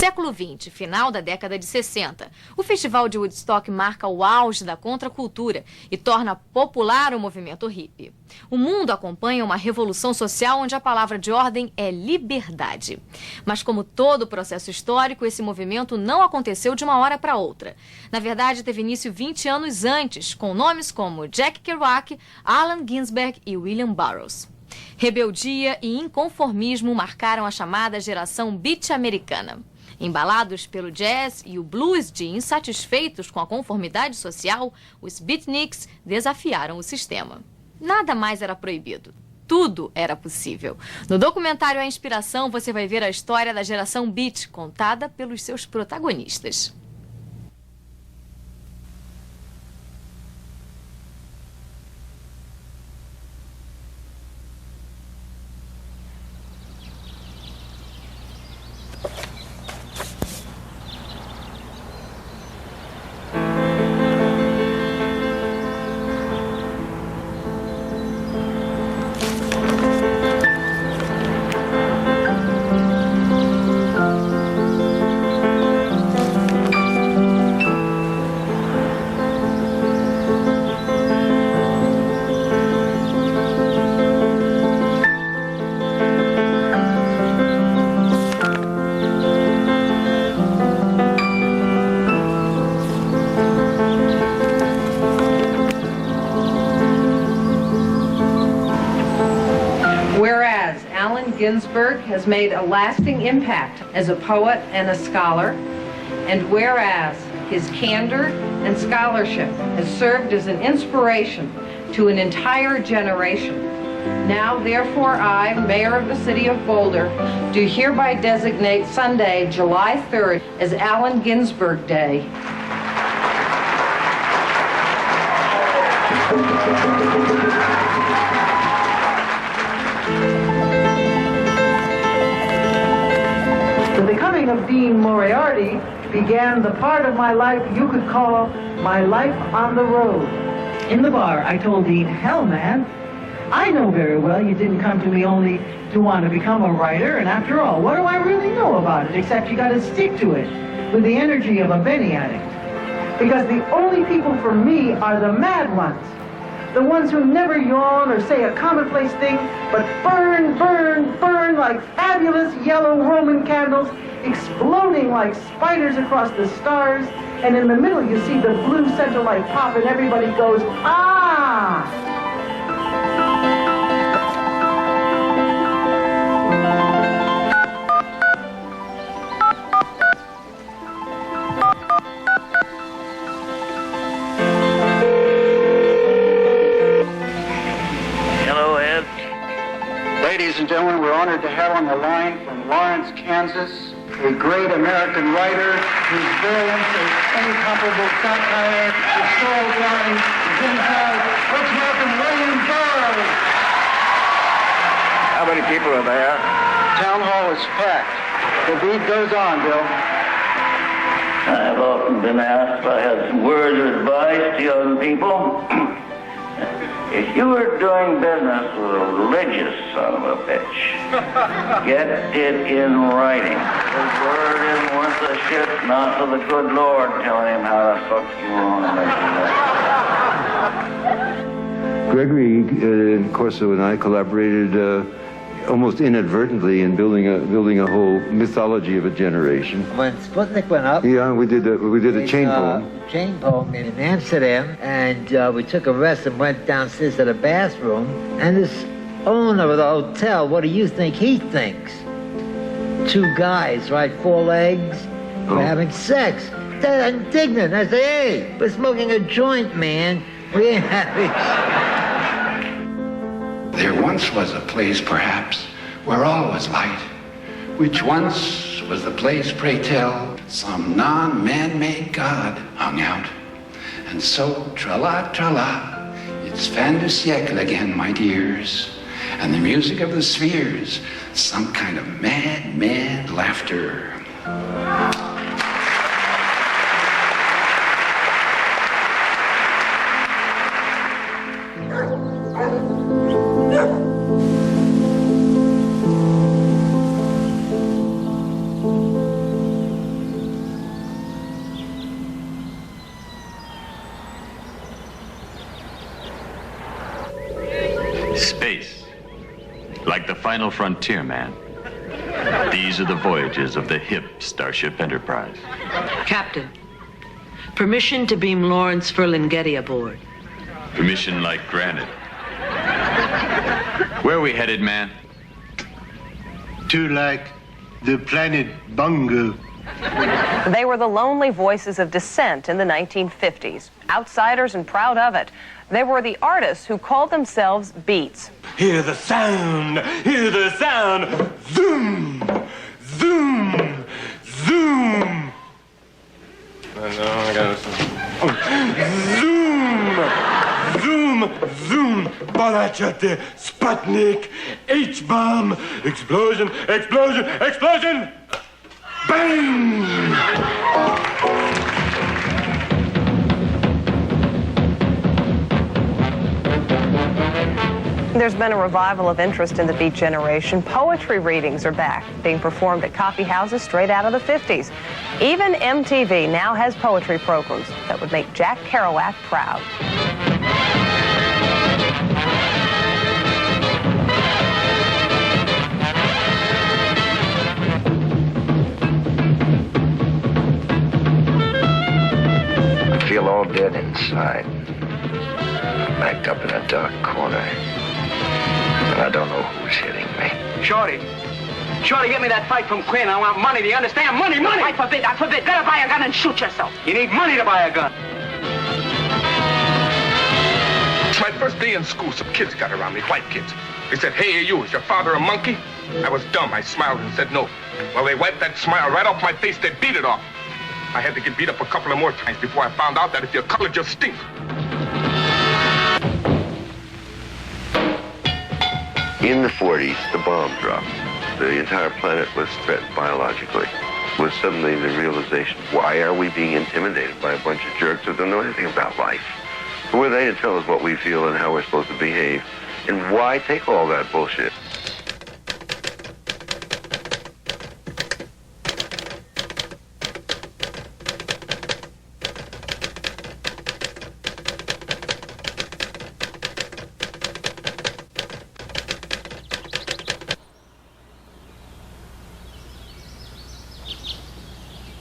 século XX, final da década de 60, o Festival de Woodstock marca o auge da contracultura e torna popular o movimento hippie. O mundo acompanha uma revolução social onde a palavra de ordem é liberdade. Mas como todo processo histórico, esse movimento não aconteceu de uma hora para outra. Na verdade, teve início 20 anos antes, com nomes como Jack Kerouac, Allen Ginsberg e William Burroughs. Rebeldia e inconformismo marcaram a chamada Geração Beat americana. Embalados pelo jazz e o blues de insatisfeitos com a conformidade social, os beatniks desafiaram o sistema. Nada mais era proibido. Tudo era possível. No documentário A Inspiração, você vai ver a história da Geração Beat, contada pelos seus protagonistas. Ginsberg has made a lasting impact as a poet and a scholar, and whereas his candor and scholarship has served as an inspiration to an entire generation, now therefore I, Mayor of the City of Boulder, do hereby designate Sunday, July 3rd as Allen Ginsberg Day. The becoming of Dean Moriarty began the part of my life you could call my life on the road. In the bar, I told Dean, hell, man, I know very well you didn't come to me only to want to become a writer, and after all, what do I really know about it, except you got to stick to it with the energy of a Benny addict. Because the only people for me are the mad ones. The ones who never yawn or say a commonplace thing, but burn, burn, burn like fabulous yellow Roman candles, exploding like spiders across the stars, and in the middle you see the blue center light pop and everybody goes, ah! Ladies and gentlemen, we're honored to have on the line from Lawrence, Kansas, a great American writer whose brilliance is incomparable satire, is storytelling, is insight. Let's welcome William Burroughs. How many people are there? Town hall is packed. The beat goes on, Bill. I've often been asked if I had some words of advice to young people. If you were doing business with a religious son of a bitch, get it in writing. His word isn't worth a shit, not to the good Lord telling him how the fuck you want to make it. Gregory Corso and I collaborated almost inadvertently in building a whole mythology of a generation. When Sputnik went up, yeah, we did a chain poem. Chain poem in Amsterdam, and we took a rest and went downstairs to the bathroom. And this owner of the hotel, what do you think he thinks? Two guys, right, 4 legs, were having sex. They're indignant. I say, hey, we're smoking a joint, man. We ain't having. There once was a place, perhaps, where all was light, which once was the place, pray tell, some non-man-made god hung out. And so, tra-la, tra-la, it's fin de siècle again, my dears, and the music of the spheres, some kind of mad, mad laughter. Space, like the final frontier, man. These are the voyages of the hip Starship Enterprise. Captain, permission to beam Lawrence Ferlinghetti aboard. Permission like granted. Where are we headed, man? To like the planet Bungo. They were the lonely voices of dissent in the 1950s, outsiders and proud of it. They were the artists who called themselves Beats. Hear the sound, hear the sound. Zoom, zoom, zoom. Zoom, zoom, zoom. Balachate, Sputnik, H-bomb, explosion, explosion, explosion. Bang! There's been a revival of interest in the Beat generation. Poetry readings are back, being performed at coffee houses straight out of the 50s. Even MTV now has poetry programs that would make Jack Kerouac proud. I feel all dead inside, backed up in a dark corner. And I don't know who's hitting me. Shorty, get me that fight from Quinn. I want money, do you understand? Money, money! I forbid. Better buy a gun and shoot yourself. You need money to buy a gun. It's my first day in school. Some kids got around me, white kids. They said, "Hey, you, is your father a monkey?" I was dumb. I smiled and said no. Well, they wiped that smile right off my face. They beat it off. I had to get beat up a couple of more times before I found out that if your color just stink. In the 40s, the bomb dropped. The entire planet was threatened biologically. It was suddenly the realization, why are we being intimidated by a bunch of jerks who don't know anything about life? Who are they to tell us what we feel and how we're supposed to behave? And why take all that bullshit?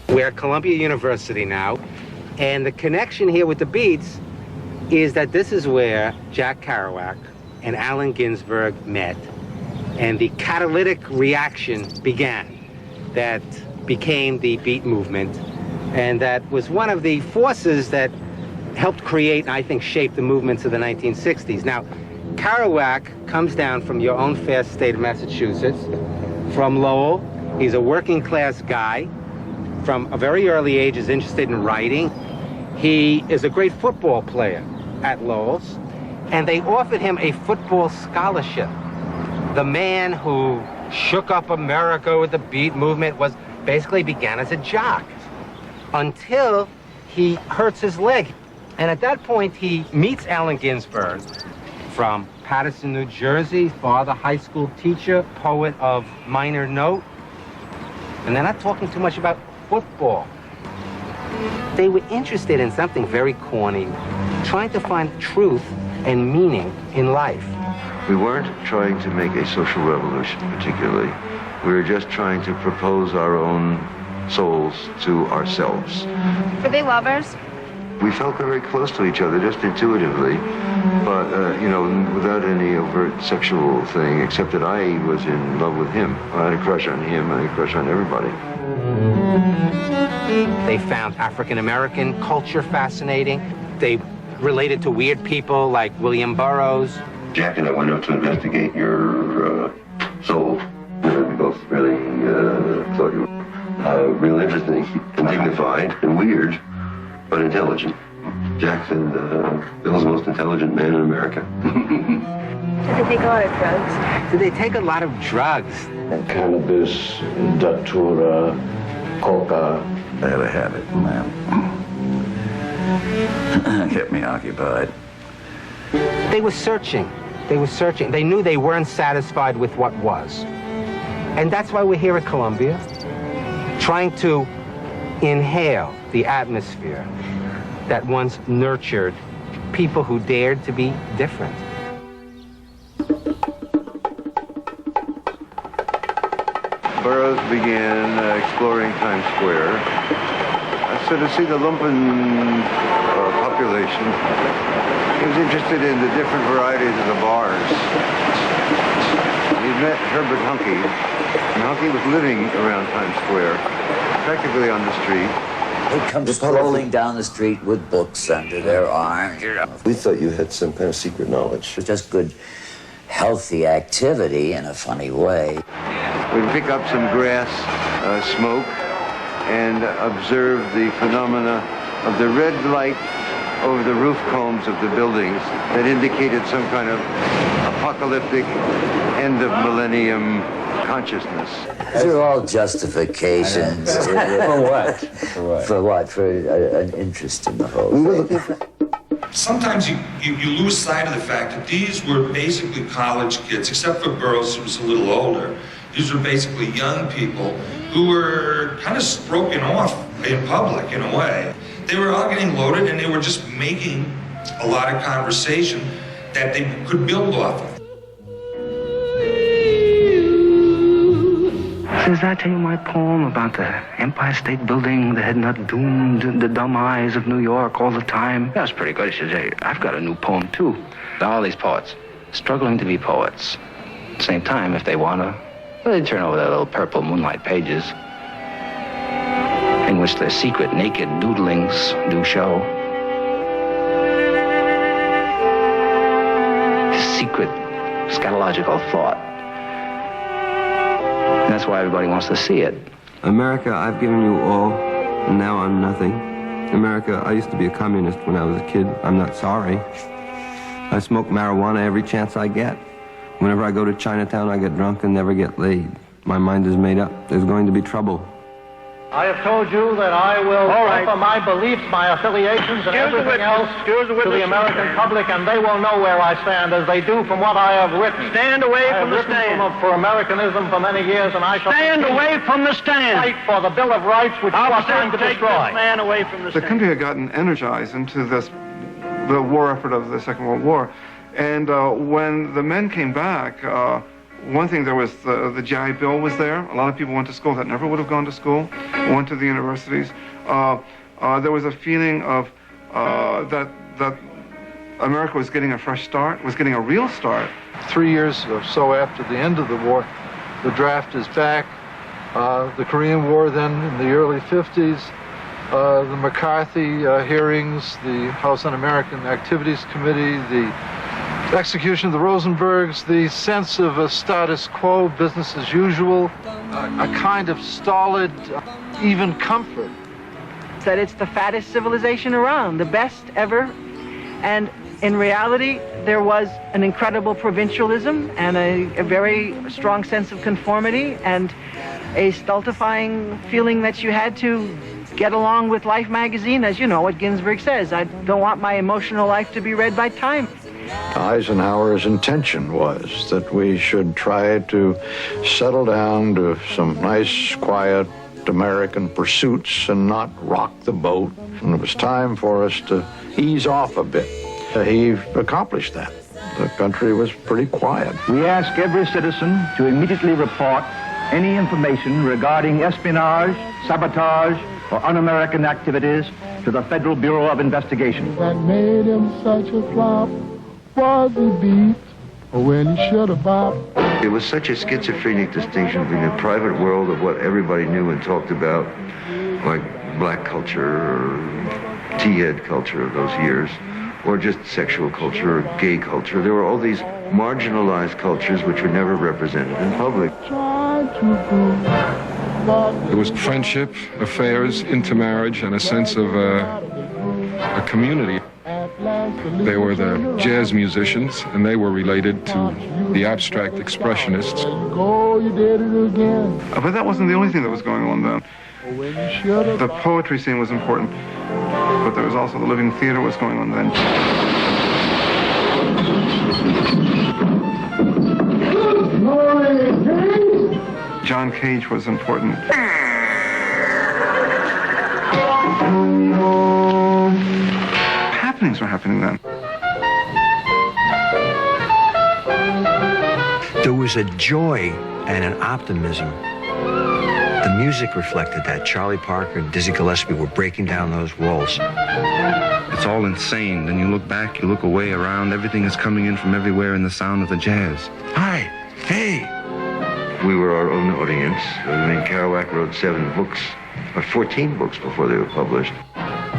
We're at Columbia University now, and the connection here with the Beats is that this is where Jack Kerouac and Allen Ginsberg met, and the catalytic reaction began that became the Beat movement, and that was one of the forces that helped create and I think shape the movements of the 1960s. Now, Kerouac comes down from your own fair state of Massachusetts, from Lowell. He's a working class guy. From a very early age is interested in writing. He is a great football player at Lowell's, and they offered him a football scholarship. The man who shook up America with the Beat movement basically began as a jock until he hurts his leg. And at that point, he meets Allen Ginsberg from Paterson, New Jersey, father, high school teacher, poet of minor note. And they're not talking too much about football. They were interested in something very corny, trying to find truth and meaning in life. We weren't trying to make a social revolution particularly. We were just trying to propose our own souls to ourselves. Were they lovers? We felt very close to each other, just intuitively, but, without any overt sexual thing, except that I was in love with him. I had a crush on him, I had a crush on everybody. They found African-American culture fascinating. They related to weird people like William Burroughs. Jack and I went up to investigate your soul. We both really thought you were real interesting and dignified and weird, but intelligent. Jack said, Bill's the most intelligent man in America. Did they take a lot of drugs? Did they take a lot of drugs? Cannabis, datura, coca. There they have it, man. Kept me occupied. They were searching. They knew they weren't satisfied with what was. And that's why we're here at Columbia, trying to inhale the atmosphere that once nurtured people who dared to be different. began exploring Times Square. So to see the lumpen population, he was interested in the different varieties of the bars. He met Herbert Huncke, and Huncke was living around Times Square, practically on the street. They come strolling down the street with books under their arms. We thought you had some kind of secret knowledge. It was just good, healthy activity in a funny way. We'd pick up some grass smoke and observe the phenomena of the red light over the roof combs of the buildings that indicated some kind of apocalyptic end of millennium consciousness. These are all justifications. For what? For what? For what? For an interest in the whole thing. Sometimes you lose sight of the fact that these were basically college kids, except for Burroughs, who was a little older. These were basically young people who were kind of broken off in public, in a way. They were all getting loaded, and they were just making a lot of conversation that they could build off of. Says I tell you my poem about the Empire State Building that had not doomed the dumb eyes of New York all the time? That was pretty good. He says, hey, I've got a new poem, too. All these poets struggling to be poets. At the same time, if they want to, they turn over their little purple moonlight pages in which their secret naked doodlings do show. Secret scatological thought. And that's why everybody wants to see it. America, I've given you all, and now I'm nothing. America, I used to be a communist when I was a kid. I'm not sorry. I smoke marijuana every chance I get. Whenever I go to Chinatown, I get drunk and never get laid. My mind is made up. There's going to be trouble. I have told you that I will offer my beliefs, my affiliations, and everything else to the American public, and they will know where I stand, as they do from what I have written. Stand away from the stand. For Americanism for many years, and I shall stand away from the stand. Fight for the Bill of Rights, which you are trying to destroy. Man away from the stand. The country had gotten energized into the war effort of the Second World War, and when the men came back. One thing, there was the GI Bill was there. A lot of people went to school that never would have gone to school, went to the universities. There was a feeling of that America was getting a fresh start, was getting a real start. 3 years or so after the end of the war, the draft is back. The Korean War then in the early 50s, the McCarthy hearings, the House Un-American Activities Committee, the execution of the Rosenbergs, the sense of a status quo, business as usual, a kind of stolid, even comfort. That it's the fattest civilization around, the best ever. And in reality, there was an incredible provincialism and a very strong sense of conformity and a stultifying feeling that you had to get along with Life magazine. As you know what Ginsberg says, I don't want my emotional life to be read by Time. Eisenhower's intention was that we should try to settle down to some nice, quiet American pursuits and not rock the boat. And it was time for us to ease off a bit. He accomplished that. The country was pretty quiet. We ask every citizen to immediately report any information regarding espionage, sabotage, or un-American activities to the Federal Bureau of Investigation. That made him such a flop. Was he beat, or when he should have bopped? It was such a schizophrenic distinction between the private world of what everybody knew and talked about, like black culture or tea-head culture of those years, or just sexual culture or gay culture. There were all these marginalized cultures which were never represented in public. It was friendship, affairs, intermarriage, and a sense of a community. They were the jazz musicians, and they were related to the abstract expressionists. But that wasn't the only thing that was going on then. The poetry scene was important, but there was also the living theater was going on then. John Cage was important. Happenings were happening then. There was a joy and an optimism The music reflected that. Charlie Parker and Dizzy Gillespie were breaking down those walls. It's all insane. Then you look back, you look away around, everything is coming in from everywhere in the sound of the jazz. Hi, hey. We were our own audience. I mean, Kerouac wrote 7 books, or 14 books before they were published.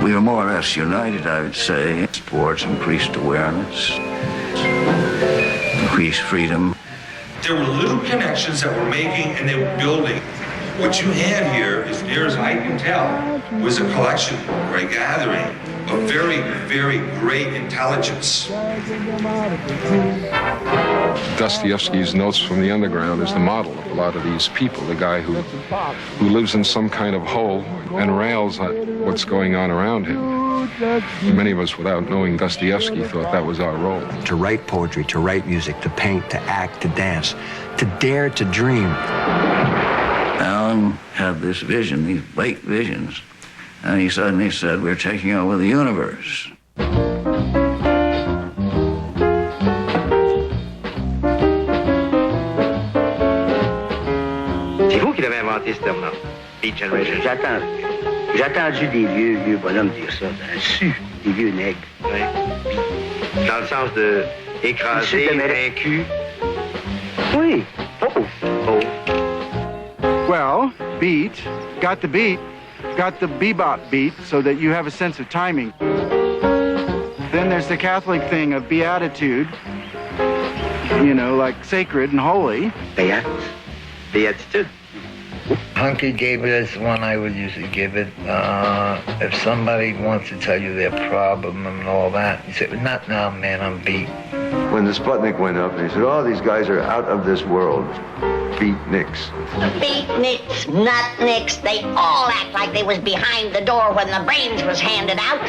We were more or less united, I would say. Sports increased awareness, increased freedom. There were little connections that were making and they were building. What you had here, as near as I can tell, was a collection or a gathering of very, very great intelligence. Dostoevsky's Notes from the Underground is the model of a lot of these people, the guy who lives in some kind of hole and rails at what's going on around him. Many of us, without knowing Dostoevsky, thought that was our role. To write poetry, to write music, to paint, to act, to dance, to dare to dream. Alan had this vision, these late visions, and he suddenly said, we're taking over the universe. C'est vous qui l'avez inventé ce terme-là, Beat Generation. J'ai entendu des vieux bonhommes dire ça, des vieux nègres. Oui. Dans le sens de écrasé, vaincu. Oui. Oh. Well, beat, got the bebop beat so that you have a sense of timing. Then there's the Catholic thing of beatitude, you know, like sacred and holy. Beatitude. Hunky gave it as the one I would usually give it. If somebody wants to tell you their problem and all that, you say, not now, man, I'm beat. When the Sputnik went up, they said, oh, these guys are out of this world. Beatniks. Beatniks, nutniks, they all act like they was behind the door when the brains was handed out.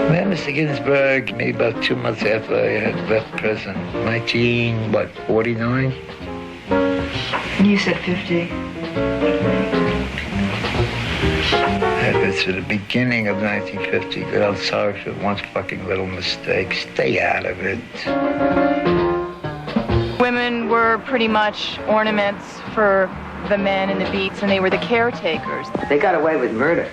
Well, Mr. Ginsberg, maybe about 2 months after I had left prison, 49? You said 50. If it's at the beginning of 1950, girl, sorry for one fucking little mistake. Stay out of it. Women were pretty much ornaments for the men in the Beats, and they were the caretakers. They got away with murder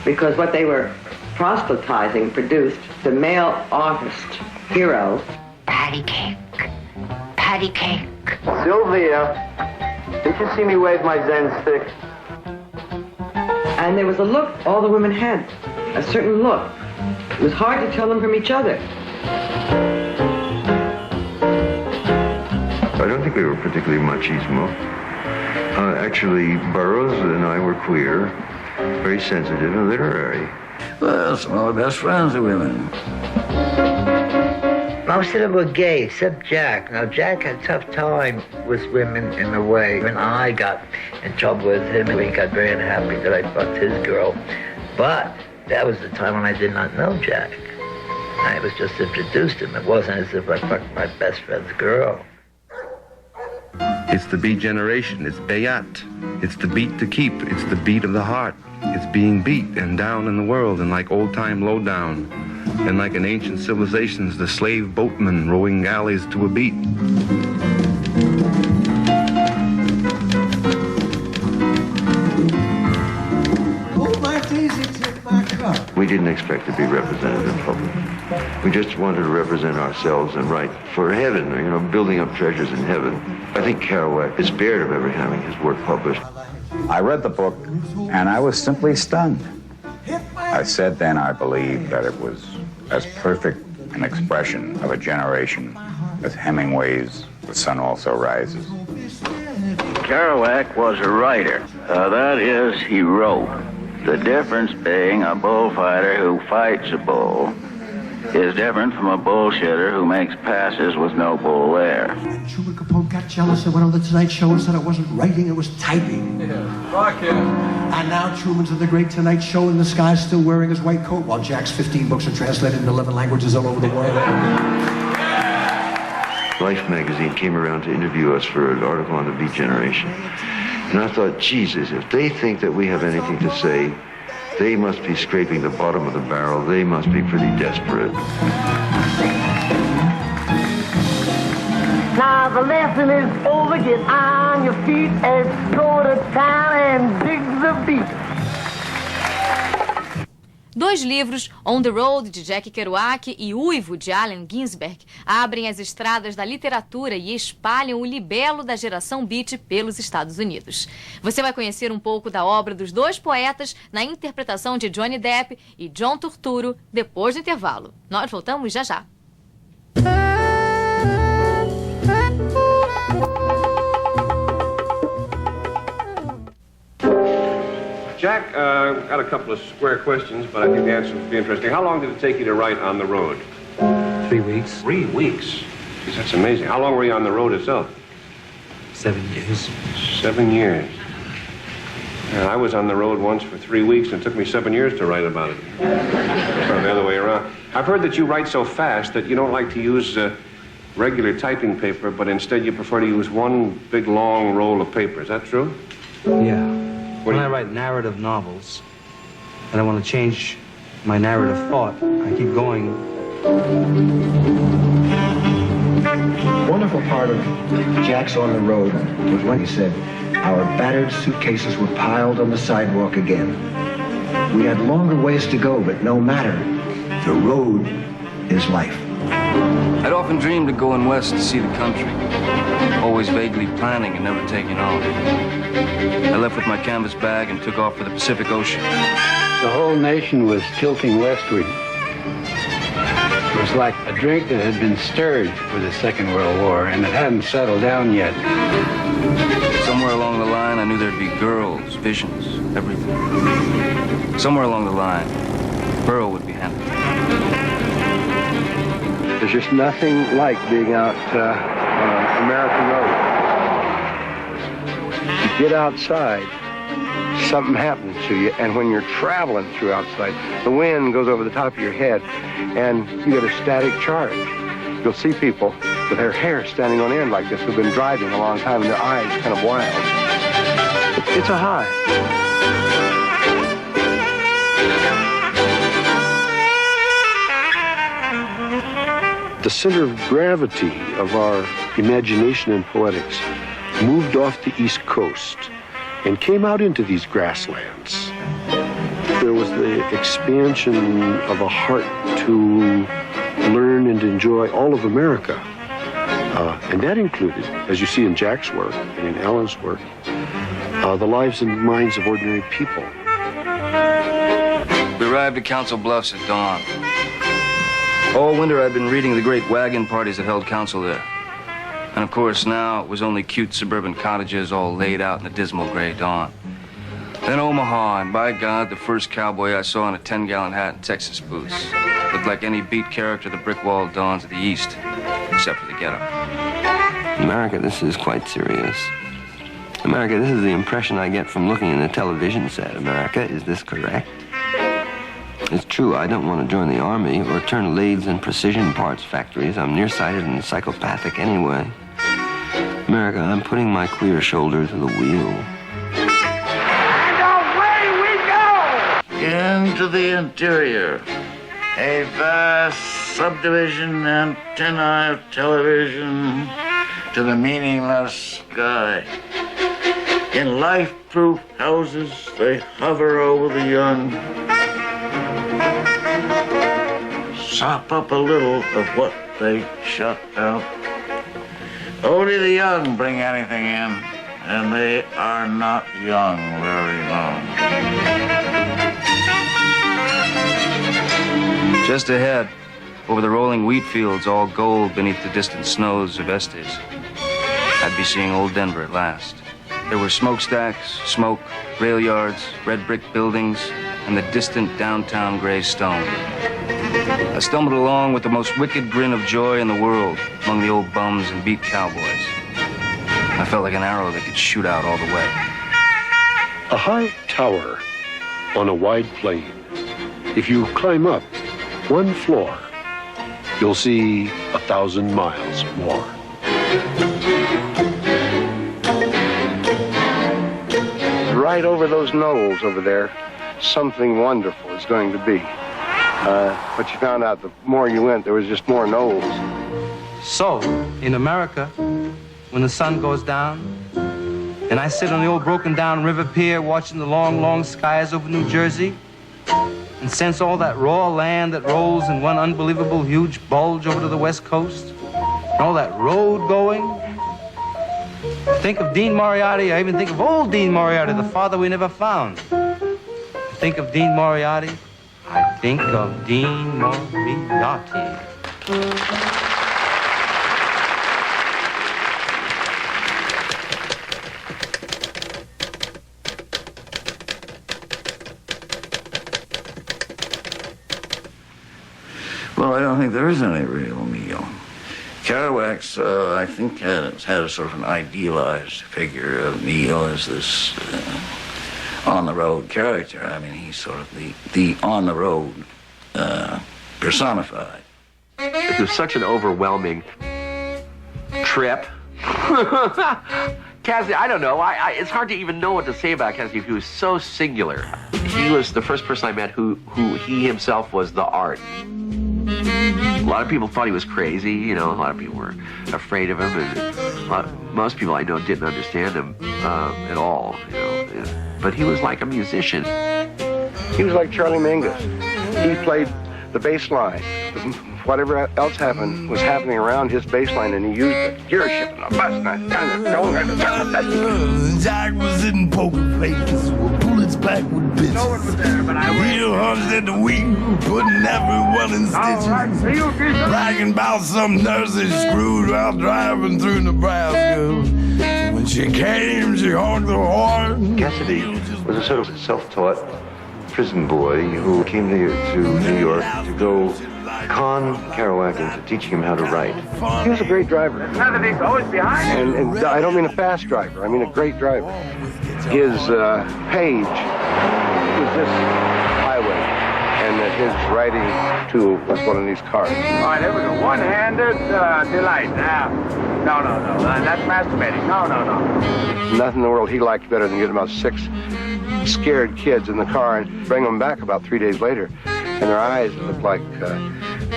because what they were proselytizing produced the male artist hero. Patty cake. Sylvia, did you see me wave my Zen stick? And there was a look all the women had, a certain look. It was hard to tell them from each other. I don't think we were particularly machismo. Actually, Burroughs and I were queer, very sensitive and literary. Well, some of my best friends are women. Most of them were gay, except Jack. Now, Jack had a tough time with women in a way. When I got in trouble with him, he got very unhappy that I fucked his girl. But that was the time when I did not know Jack. I was just introduced him. It wasn't as if I fucked my best friend's girl. It's the beat generation. It's Bayat. It's the beat to keep. It's the beat of the heart. It's being beat and down in the world and like old-time lowdown. And like in ancient civilizations, the slave boatmen rowing galleys to a beat. Oh, my daisy, take my cup. We didn't expect to be represented in public. We just wanted to represent ourselves and write for heaven, you know, building up treasures in heaven. I think Kerouac despaired of ever having his work published. I read the book, and I was simply stunned. I said then I believed that it was as perfect an expression of a generation as Hemingway's The Sun Also Rises. Kerouac was a writer. That is, he wrote. The difference being a bullfighter who fights a bull is different from a bullshitter who makes passes with no bull there. Truman Capote got jealous and went on the Tonight Show and said I wasn't writing, it was typing. Yeah, fuck him. And now Truman's at the Great Tonight Show and this guy's still wearing his white coat while Jack's 15 books are translated into 11 languages all over the world. Life magazine came around to interview us for an article on the Beat Generation. And I thought, Jesus, if they think that we have anything to say, they must be scraping the bottom of the barrel. They must be pretty desperate. Now the lesson is over. Get on your feet and go to town and dig the beat. Dois livros, On the Road, de Jack Kerouac, e Uivo, de Allen Ginsberg, abrem as estradas da literatura e espalham o libelo da geração Beat pelos Estados Unidos. Você vai conhecer um pouco da obra dos dois poetas na interpretação de Johnny Depp e John Turturro depois do intervalo. Nós voltamos já já. Jack, got a couple of square questions, but I think the answer would be interesting. How long did it take you to write On the Road? 3 weeks. 3 weeks? Jeez, that's amazing. How long were you on the road itself? 7 years. 7 years. Yeah, I was on the road once for 3 weeks, and it took me 7 years to write about it. Or the other way around. I've heard that you write so fast that you don't like to use regular typing paper, but instead you prefer to use one big, long roll of paper. Is that true? Yeah. When I write narrative novels, and I want to change my narrative thought, I keep going. Wonderful part of Jack's On the Road was when he said, our battered suitcases were piled on the sidewalk again. We had longer ways to go, but no matter. The road is life. I'd often dreamed of going west to see the country, always vaguely planning and never taking off. I left with my canvas bag and took off for the Pacific Ocean. The whole nation was tilting westward. It was like a drink that had been stirred for the Second World War, and it hadn't settled down yet. Somewhere along the line, I knew there'd be girls, visions, everything. Somewhere along the line, Burroughs would be handled. There's just nothing like being out on an American road. You get outside, something happens to you, and when you're traveling through outside, the wind goes over the top of your head, and you get a static charge. You'll see people with their hair standing on end like this who've been driving a long time, and their eyes kind of wild. It's a high. The center of gravity of our imagination and poetics moved off the East Coast and came out into these grasslands. There was the expansion of a heart to learn and enjoy all of America. And that included, as you see in Jack's work and in Alan's work, the lives and minds of ordinary people. We arrived at Council Bluffs at dawn. All winter I'd been reading the great wagon parties that held council there. And of course now it was only cute suburban cottages all laid out in the dismal gray dawn. Then Omaha, and by God, the first cowboy I saw in a 10-gallon hat and Texas boots. Looked like any beat character the brick-walled dawns of the East, except for the ghetto. America, this is quite serious. America, this is the impression I get from looking in a television set. America, is this correct? It's true, I don't want to join the army or turn lathes and precision parts factories. I'm nearsighted and psychopathic anyway. America, I'm putting my queer shoulder to the wheel. And away we go! Into the interior. A vast subdivision antenna of television to the meaningless sky. In life-proof houses, they hover over the young. Sop up a little of what they shut out. Only the young bring anything in, and they are not young very long. Just ahead, over the rolling wheat fields, all gold beneath the distant snows of Estes, I'd be seeing old Denver at last. There were smokestacks, smoke, rail yards, red brick buildings, and the distant downtown gray stone. I stumbled along with the most wicked grin of joy in the world among the old bums and beat cowboys. I felt like an arrow that could shoot out all the way. A high tower on a wide plain. If you climb up one floor, you'll see 1,000 miles more. Right over those knolls over there, something wonderful is going to be. But you found out the more you went, there was just more knolls. So, in America, when the sun goes down, and I sit on the old broken down river pier watching the long, long skies over New Jersey, and sense all that raw land that rolls in one unbelievable huge bulge over to the West Coast, and all that road going. I think of Dean Moriarty, I even think of old Dean Moriarty, the father we never found. I think of Dean Moriarty, I think of Dean Moriarty. Well, I don't think there is any real Neil. Kerouac's, I think, had a sort of an idealized figure of Neil as this on-the-road character. I mean, he's sort of the on-the-road personified. It was such an overwhelming trip. Kesey, I don't know. It's hard to even know what to say about Kesey. He was so singular. He was the first person I met who he himself was the art. A lot of people thought he was crazy, you know, a lot of people were afraid of him, and most people I know didn't understand him at all, you know. But he was like a musician. He was like Charlie Mingus. He played the bass line. Whatever else happened was happening around his bass line, and he used the gear shift and the bus and Jack was in poker faces with bullets back with bitches. No one was there, but I went. Real hunched at the wheel, putting everyone in stitches. Right, see you, bragging about some nurses screwed while driving through Nebraska. When she came, she honked the horn. Cassidy was a sort of self-taught prison boy who came to New York to go con Kerouac into teaching him how to write. He was a great driver. None of always behind. And I don't mean a fast driver, I mean a great driver. His page was this highway, and that his writing tool was one of these cars. All right, here we go. One-handed delight. Now, no. That's masturbating. No. Nothing in the world he liked better than get about 6 scared kids in the car and bring them back about 3 days later, and their eyes looked like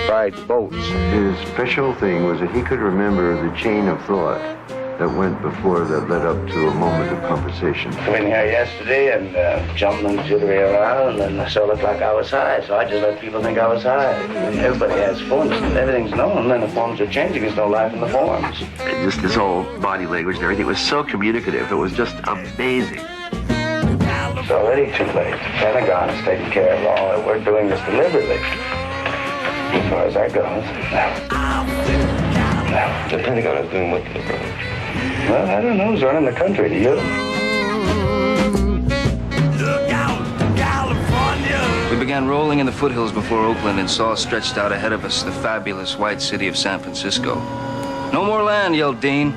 fried boats. His special thing was that he could remember the chain of thought that went before that led up to a moment of conversation. I went here yesterday and jumped on the jewelry around, and so it looked like I was high, so I just let people think I was high. Everybody has forms, everything's known, and the forms are changing, there's no life in the forms. Just his whole body language and everything was so communicative. It was just amazing. It's already too late. The Pentagon is taking care of all that. We're doing this deliberately. As far as that goes. The Pentagon is doing what to the road? Well, I don't know. Who's running the country? Do you? We began rolling in the foothills before Oakland and saw stretched out ahead of us the fabulous white city of San Francisco. No more land, yelled Dean.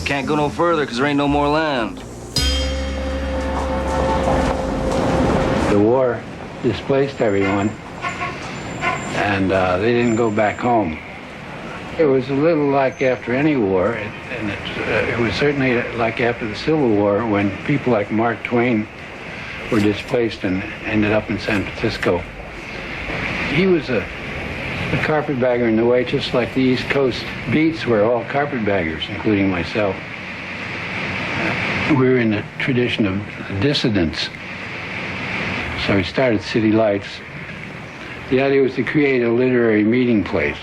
Can't go no further because there ain't no more land. The war displaced everyone, and they didn't go back home. It was a little like after any war, and it was certainly like after the Civil War when people like Mark Twain were displaced and ended up in San Francisco. He was a carpetbagger in the way, just like the East Coast beats were all carpetbaggers, including myself. We were in the tradition of dissidents. So we started City Lights. The idea was to create a literary meeting place.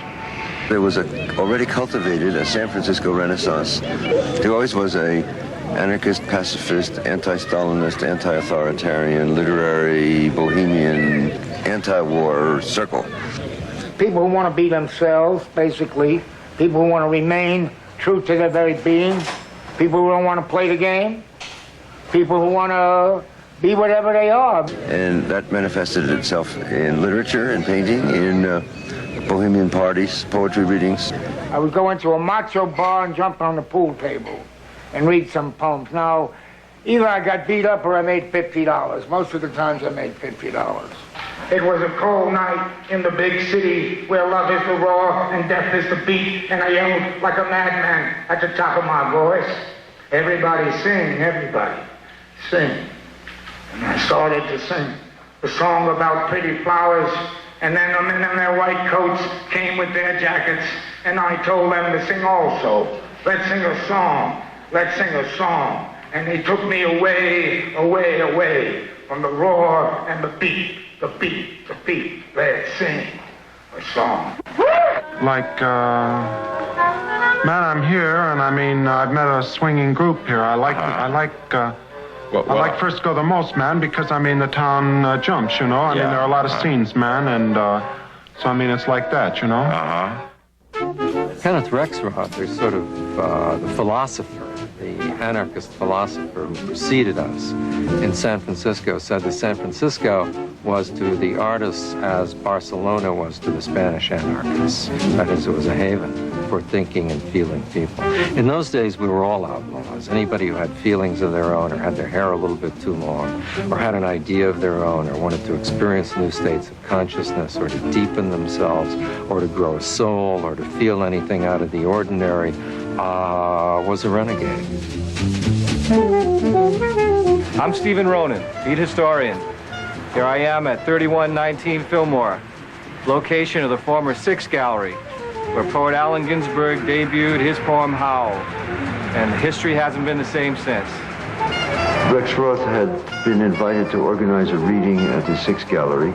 There was already cultivated a San Francisco Renaissance. There always was a anarchist, pacifist, anti-Stalinist, anti-authoritarian, literary, bohemian, anti-war circle. People who want to be themselves, basically. People who want to remain true to their very being. People who don't want to play the game. People who want to be whatever they are. And that manifested itself in literature and painting, in bohemian parties, poetry readings. I would go into a macho bar and jump on the pool table and read some poems. Now, either I got beat up or I made $50. Most of the times I made $50. It was a cold night in the big city where love is the roar and death is the beat, and I yelled like a madman at the top of my voice. Everybody sing, everybody sing. And I started to sing a song about pretty flowers And then the men in their white coats came with their jackets, and I told them to sing also. Let's sing a song. Let's sing a song. And they took me away, away, away from the roar and the beat, the beat, the beat. Let's sing a song. Like, man, I'm here, and I mean, I've met a swinging group here. I like Frisco the most, man, because, I mean, the town jumps, you know? I mean, there are a lot of scenes, man, and so, I mean, it's like that, you know? Kenneth Rexroth is sort of the philosopher, the anarchist philosopher who preceded us in San Francisco, said that San Francisco was to the artists as Barcelona was to the Spanish anarchists. That is, it was a haven for thinking and feeling people. In those days, we were all outlaws. Anybody who had feelings of their own or had their hair a little bit too long or had an idea of their own or wanted to experience new states of consciousness or to deepen themselves or to grow a soul or to feel anything out of the ordinary was a renegade. I'm Stephen Ronan, beat historian. Here I am at 3119 Fillmore, location of the former Six Gallery, where poet Allen Ginsberg debuted his poem Howl, and the history hasn't been the same since. Rexroth had been invited to organize a reading at the Six Gallery.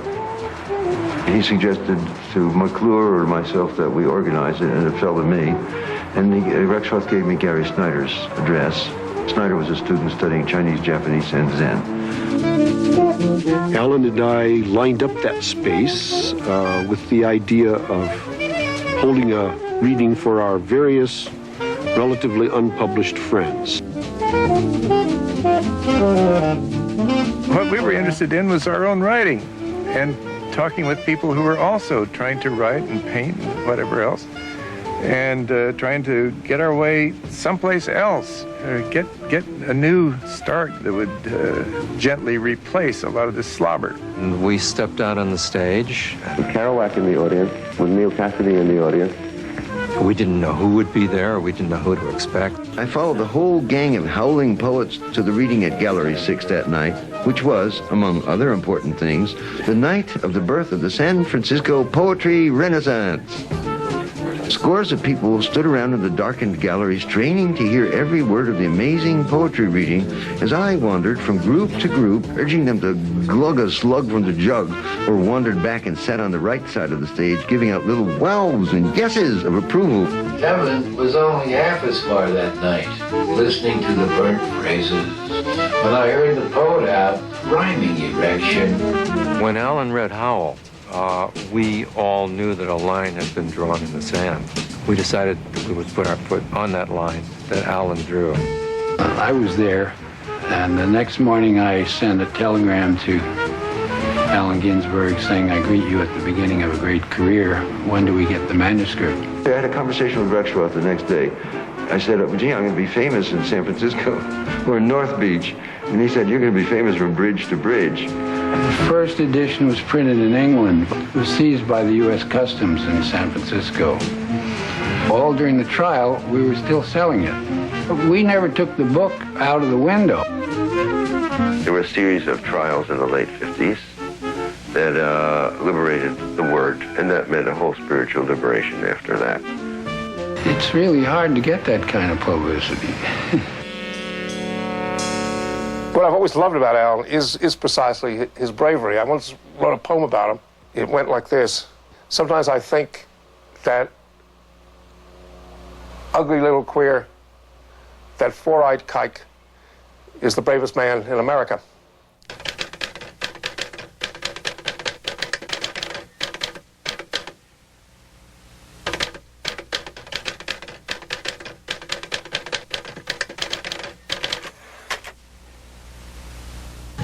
He suggested to McClure or myself that we organize it, and it fell to me. And Rexroth gave me Gary Snyder's address. Snyder was a student studying Chinese, Japanese, and Zen. Alan and I lined up that space with the idea of holding a reading for our various relatively unpublished friends. What we were interested in was our own writing and talking with people who were also trying to write and paint and whatever else, and trying to get our way someplace else, get a new start that would gently replace a lot of this slobber. And we stepped out on the stage. With Kerouac in the audience, with Neil Cassidy in the audience. We didn't know who would be there, we didn't know who to expect. I followed the whole gang of howling poets to the reading at Gallery 6 that night, which was, among other important things, the night of the birth of the San Francisco Poetry Renaissance. Scores of people stood around in the darkened gallery, straining to hear every word of the amazing poetry reading as I wandered from group to group, urging them to glug a slug from the jug, or wandered back and sat on the right side of the stage, giving out little wows and yeses of approval. Heaven was only half as far that night, listening to the burnt phrases, when I heard the poet out, rhyming erection. When Alan read Howl, we all knew that a line had been drawn in the sand. We decided that we would put our foot on that line that Alan drew. I was there, and the next morning I sent a telegram to Allen Ginsberg saying, I greet you at the beginning of a great career. When do we get the manuscript? I had a conversation with Rexroth the next day. I said, gee, I'm going to be famous in San Francisco or in North Beach. And he said, you're going to be famous from bridge to bridge. The first edition was printed in England. It was seized by the U.S. Customs in San Francisco. All during the trial, we were still selling it. But we never took the book out of the window. There were a series of trials in the late 50s that liberated the word, and that meant a whole spiritual liberation after that. It's really hard to get that kind of publicity. What I've always loved about Al is precisely his bravery. I once wrote a poem about him. It went like this. Sometimes I think that ugly little queer, that four-eyed kike is the bravest man in America.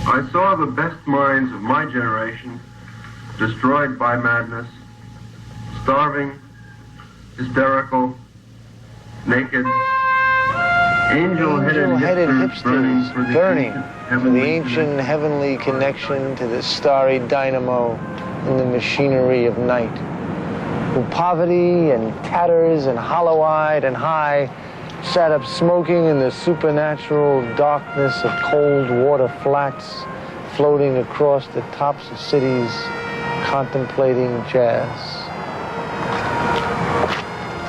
I saw the best minds of my generation destroyed by madness, starving, hysterical, naked, angel-headed hipsters burning for the ancient heavenly connection to the starry dynamo in the machinery of night. Who poverty and tatters and hollow-eyed and high sat up smoking in the supernatural darkness of cold water flats floating across the tops of cities contemplating jazz,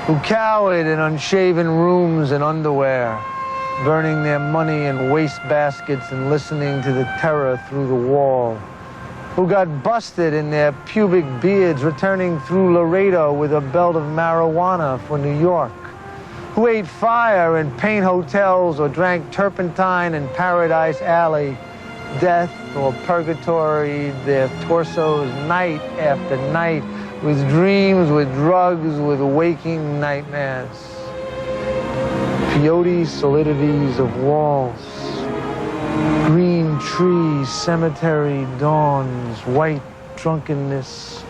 who cowered in unshaven rooms and underwear, burning their money in waste baskets and listening to the terror through the wall, who got busted in their pubic beards returning through Laredo with a belt of marijuana for New York, who ate fire in paint hotels or drank turpentine in Paradise Alley, death or purgatory, their torsos night after night with dreams, with drugs, with waking nightmares. Peyote solidities of walls, green trees, cemetery dawns, white drunkenness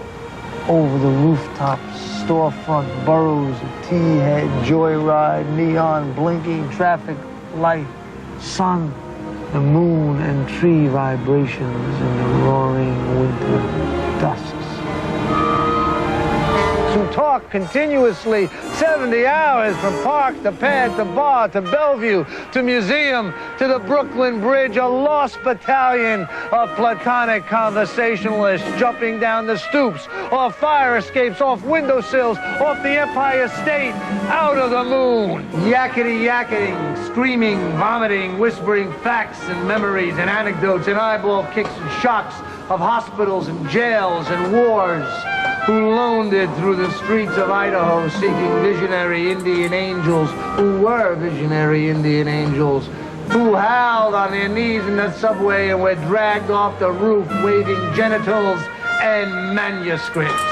over the rooftops, storefront boroughs, a tea-head, joyride, neon blinking, traffic light, sun, the moon and tree vibrations in the roaring winter dusks. Who talk continuously 70 hours from park to pad to bar to Bellevue to museum to the Brooklyn Bridge, a lost battalion of platonic conversationalists jumping down the stoops, off fire escapes, off windowsills, off the Empire State, out of the moon. Yakety-yakketing, screaming, vomiting, whispering facts and memories and anecdotes and eyeball kicks and shocks of hospitals and jails and wars, who loaned it through the streets of Idaho seeking visionary Indian angels, who were visionary Indian angels, who howled on their knees in the subway and were dragged off the roof waving genitals and manuscripts,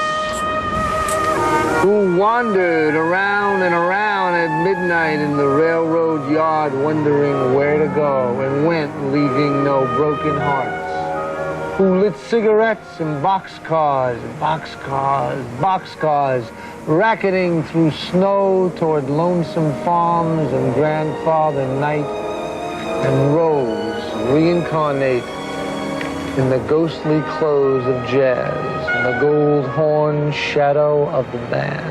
who wandered around and around at midnight in the railroad yard wondering where to go and went leaving no broken hearts, who lit cigarettes in boxcars, racketing through snow toward lonesome farms and grandfather night, and rose, reincarnate in the ghostly clothes of jazz and the gold horn shadow of the band.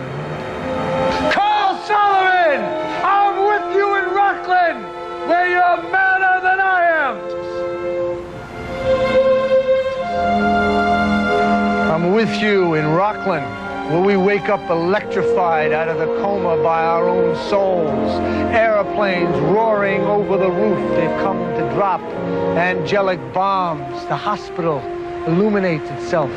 Carl Sullivan, I'm with you in Rockland, where you're madder than I am. I'm with you in Rockland, where we wake up electrified out of the coma by our own souls. Airplanes roaring over the roof, they've come to drop. Angelic bombs, the hospital illuminates itself.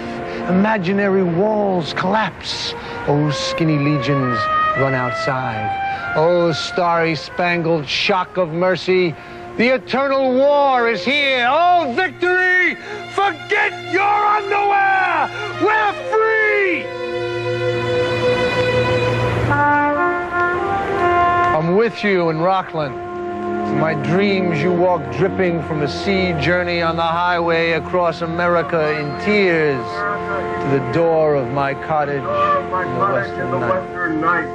Imaginary walls collapse. Oh, skinny legions run outside. Oh, starry-spangled shock of mercy. The eternal war is here. Oh, victory! Forget your underwear! We're free! I'm with you in Rockland. In my dreams, you walk dripping from a sea journey on the highway across America in tears to the door of my cottage in the western night.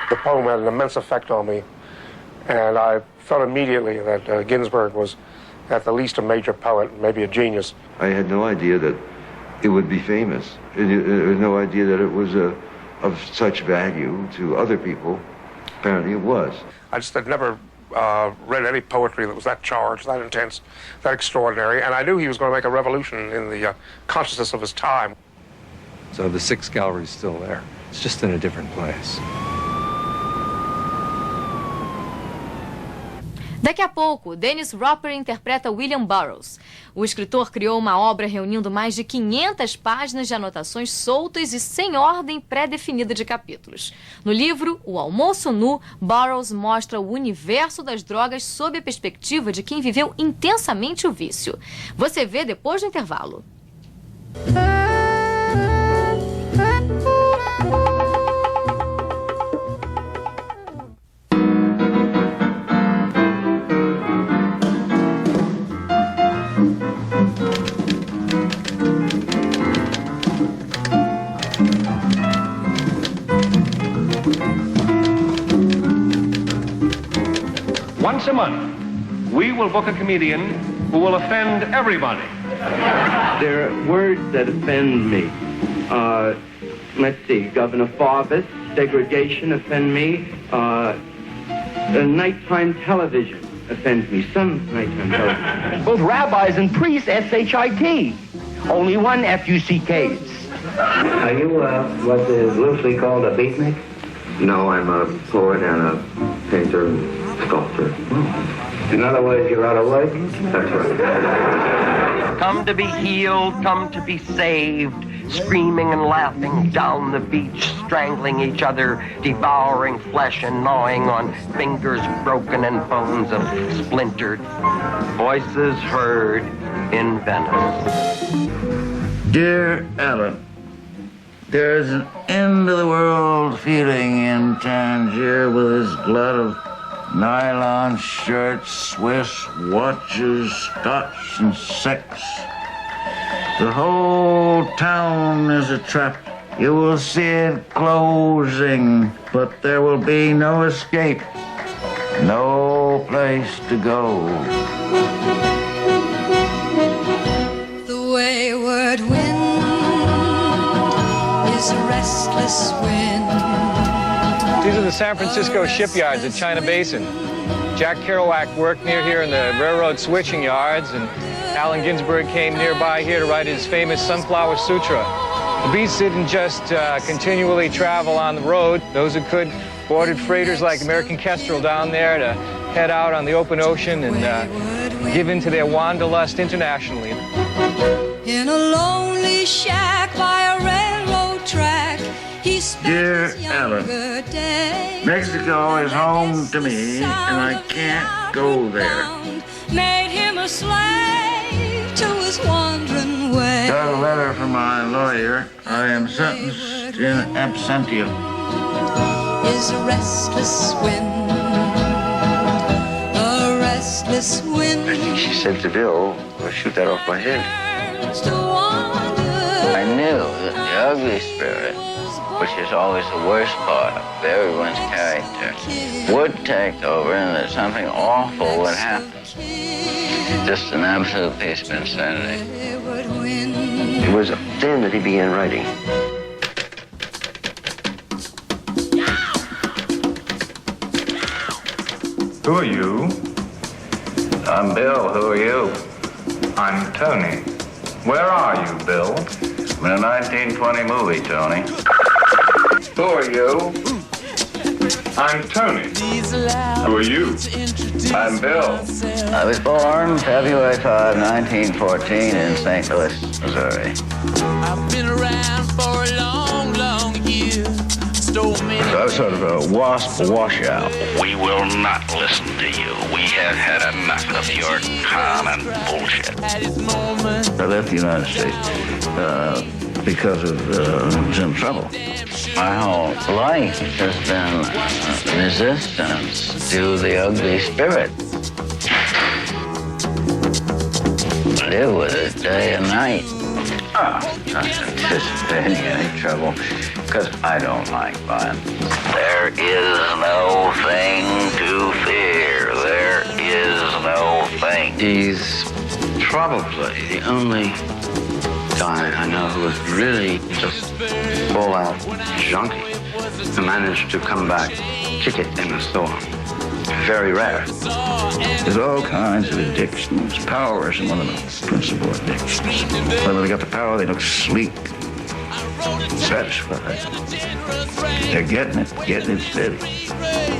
The poem had an immense effect on me, and I felt immediately that Ginsberg was at the least a major poet, maybe a genius. I had no idea that it would be famous. I had no idea that it was of such value to other people. Apparently it was. I just had never read any poetry that was that charged, that intense, that extraordinary, and I knew he was going to make a revolution in the consciousness of his time. So the Sixth Gallery is still there. It's just in a different place. Daqui a pouco, Dennis Roper interpreta William Burroughs. O escritor criou uma obra reunindo mais de 500 páginas de anotações soltas e sem ordem pré-definida de capítulos. No livro O Almoço Nu, Burroughs mostra o universo das drogas sob a perspectiva de quem viveu intensamente o vício. Você vê depois do intervalo. Once a month, we will book a comedian who will offend everybody. There are words that offend me. Let's see, Governor Farvis, segregation offend me. Nighttime television offends me. Some might know. Both rabbis and priests, S-H-I-T. Only one F-U-C-K. Are you what is loosely called a beatnik? No, I'm a poet and a painter and sculptor. In other words, you're out of work? That's right. Come to be healed, come to be saved, screaming and laughing down the beach, strangling each other, devouring flesh and gnawing on fingers broken and bones of splintered. Voices heard in Venice. Dear Ellen, there's an end-of-the-world feeling in Tangier with his glut of nylon shirts, Swiss watches, scotch, and sex. The whole town is a trap. You will see it closing, but there will be no escape, no place to go. The wayward wind is a restless wind. These are the San Francisco shipyards at China Basin. Jack Kerouac worked near here in the railroad switching yards, and Allen Ginsberg came nearby here to write his famous Sunflower Sutra. The Beats didn't just continually travel on the road. Those who could boarded freighters like American Kestrel down there to head out on the open ocean and give in to their wanderlust internationally. In a lonely shack by a railroad track, he Dear spent his Ellen, younger days. Mexico is home to me, and I can't go there. Made him a slave to his wandering ways. Got a letter from my lawyer. I am sentenced in absentia. Is a restless wind, a restless wind. I think she said to Bill, "Well, shoot that off my head." I knew that the ugly spirit, which is always the worst part of everyone's character, would take over and that something awful would happen. Just an absolute piece of insanity. It was then that he began writing. Who are you? I'm Bill. Who are you? I'm Tony. Where are you, Bill? I'm in a 1920 movie, Tony. Who are you? I'm Tony. Who are you? I'm Bill. I was born February 5, 1914 in St. Louis, Missouri. I've been around for a long, long year. Stole me. So I was sort of a wasp washout. We will not listen to you. We have had enough of your con and bullshit. I left the United States because of some trouble. My whole life has been resistance to the ugly spirit. Live with it day and night. Not anticipating any trouble, because I don't like violence. There is no thing to fear. There is no thing. He's probably the only guy I know who was really just all-out junkie who managed to come back, kick it in the storm. Very rare. There's all kinds of addictions. Power is one of the principal addictions. When they got the power, they look sleek, satisfied. They're getting it steady.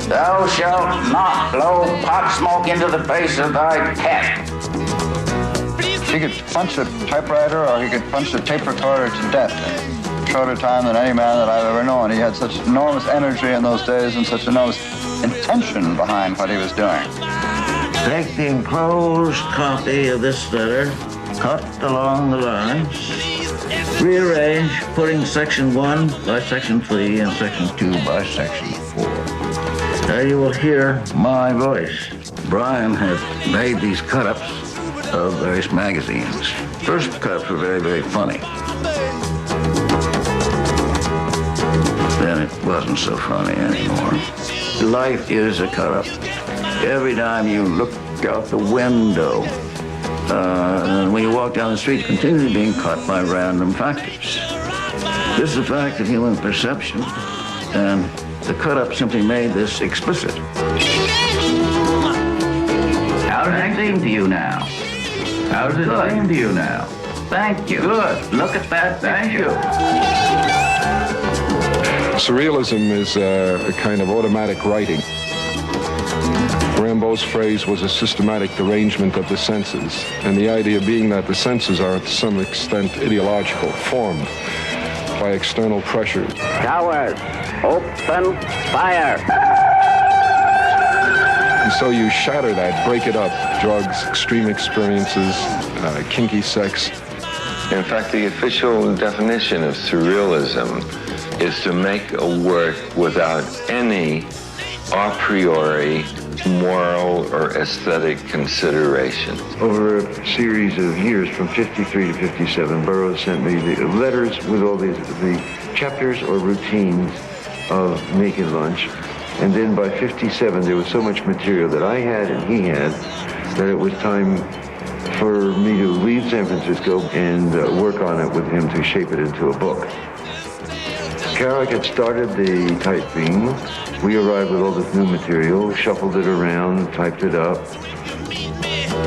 Thou shalt not blow pot smoke into the face of thy cat. He could punch a typewriter or he could punch a tape recorder to death in shorter time than any man that I've ever known. He had such enormous energy in those days and such enormous intention behind what he was doing. Take the enclosed copy of this letter, cut along the lines, rearrange, putting section 1 by section 3 and section 2 by section 4. Now you will hear my voice. Brian had made these cut-ups of various magazines. First cut-ups were very, very funny. Then it wasn't so funny anymore. Life is a cut-up. Every time you look out the window, and when you walk down the street, continually being caught by random factors. This is a fact of human perception, and the cut-up simply made this explicit. seem to you now? How does it seem to you now? Thank you. Good. Look at that. Thank you. Surrealism is a kind of automatic writing. Rimbaud's phrase was a systematic derangement of the senses, and the idea being that the senses are to some extent ideological, formed by external pressures. Cowards, open fire! And so you shatter that, break it up. Drugs, extreme experiences, kinky sex. In fact, the official definition of surrealism is to make a work without any a priori moral or aesthetic consideration. Over a series of years, from 53 to 57, Burroughs sent me the letters with all the chapters or routines of Naked Lunch. And then by 57, there was so much material that I had and he had that it was time for me to leave San Francisco and work on it with him to shape it into a book. Kerouac had started the typing. We arrived with all this new material, shuffled it around, typed it up.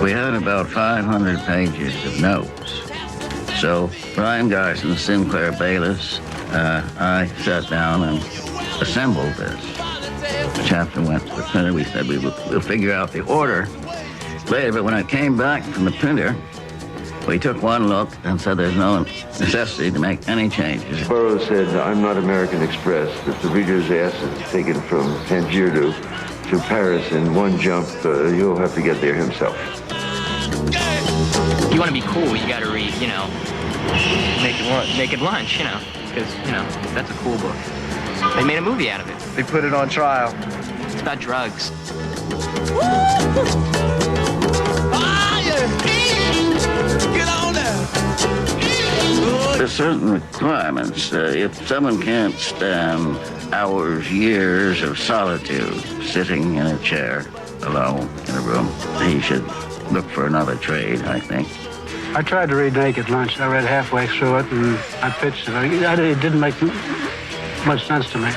We had about 500 pages of notes. So Brian Garson, Sinclair Bayliss, I sat down and assembled this. The chapter went to the printer. We said we'll figure out the order later, but when I came back from the printer, we took one look and said there's no necessity to make any changes. Burroughs said, I'm not American Express. If the reader's ass is taken from Tangier to Paris in one jump, you'll have to get there himself. You want to be cool, you got to read, Naked Lunch, because, that's a cool book. They made a movie out of it. They put it on trial. It's about drugs. There's certain requirements. If someone can't stand hours, years of solitude, sitting in a chair alone in a room, he should look for another trade, I think. I tried to read Naked Lunch. I read halfway through it, and I pitched it. It didn't make much sense to me.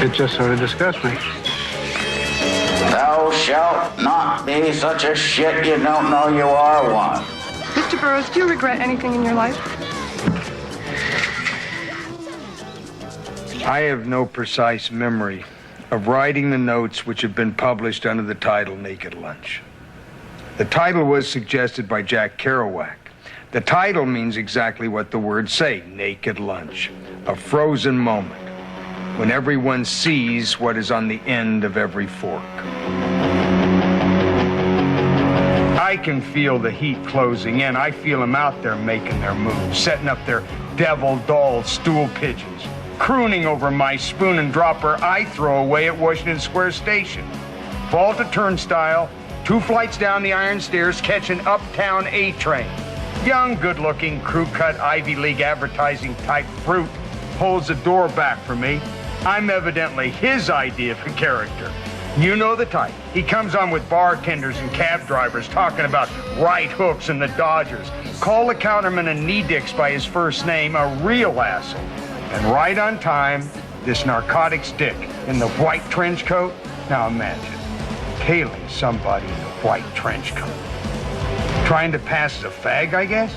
It just sort of disgusts me. Thou shalt not be such a shit you don't know you are one. Mr. Burroughs, do you regret anything in your life? I have no precise memory of writing the notes which have been published under the title Naked Lunch. The title was suggested by Jack Kerouac. The title means exactly what the words say, Naked Lunch, a frozen moment when everyone sees what is on the end of every fork. I can feel the heat closing in. I feel them out there making their moves, setting up their devil-doll stool pigeons, crooning over my spoon and dropper I throw away at Washington Square Station. Fall to turnstile, 2 flights down the iron stairs, catch an uptown A train. Young, good-looking, crew-cut, Ivy League advertising type fruit pulls the door back for me. I'm evidently his idea of a character. You know the type. He comes on with bartenders and cab drivers talking about right hooks and the Dodgers. Call the counterman a knee-dicks by his first name, a real asshole. And right on time, this narcotic stick in the white trench coat. Now imagine, tailing somebody in the white trench coat. Trying to pass as a fag, I guess?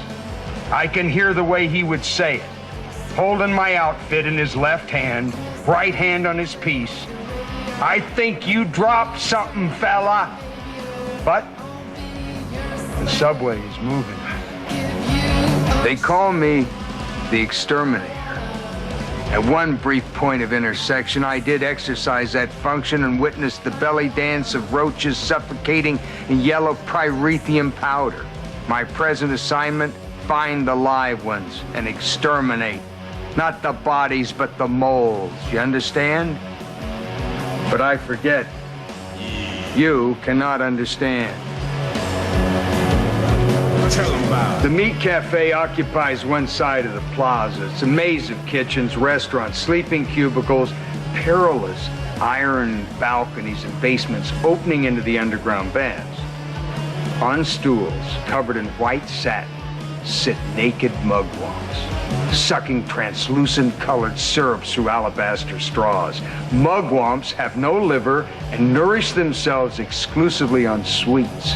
I can hear the way he would say it. Holding my outfit in his left hand, right hand on his piece. I think you dropped something, fella. But the subway is moving. They call me the exterminator. At one brief point of intersection, I did exercise that function and witnessed the belly dance of roaches suffocating in yellow pyrethium powder. My present assignment, find the live ones and exterminate. Not the bodies, but the molds. You understand? But I forget. You cannot understand. The Meat Cafe occupies one side of the plaza. It's a maze of kitchens, restaurants, sleeping cubicles, perilous iron balconies and basements opening into the underground baths. On stools covered in white satin sit naked mugwumps, sucking translucent colored syrups through alabaster straws. Mugwumps have no liver and nourish themselves exclusively on sweets.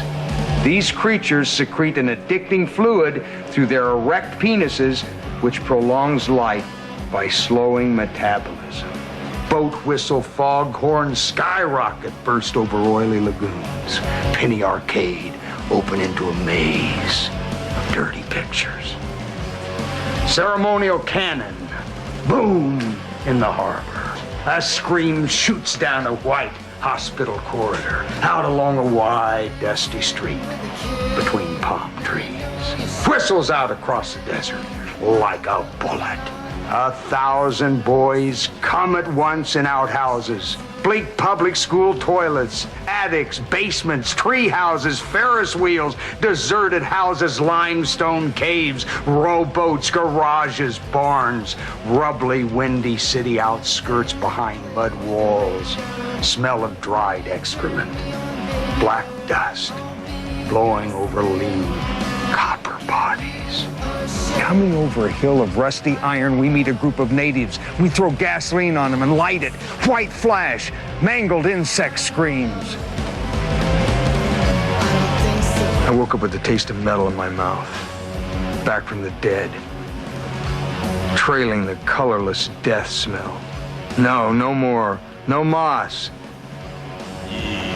These creatures secrete an addicting fluid through their erect penises, which prolongs life by slowing metabolism. Boat whistle, foghorn, skyrocket burst over oily lagoons. Penny arcade open into a maze of dirty pictures. Ceremonial cannon, boom, in the harbor. A scream shoots down a white hospital corridor, out along a wide, dusty street between palm trees. Whistles out across the desert like a bullet. 1,000 boys come at once in outhouses, bleak public school toilets, attics, basements, tree houses, Ferris wheels, deserted houses, limestone caves, rowboats, garages, barns, rubbly, windy city outskirts behind mud walls, smell of dried excrement, black dust blowing over lean copper bodies. Coming over a hill of rusty iron, we meet a group of natives. We throw gasoline on them and light it. White flash, mangled insect screams. I woke up with the taste of metal in my mouth, back from the dead, trailing the colorless death smell. No more. No moss.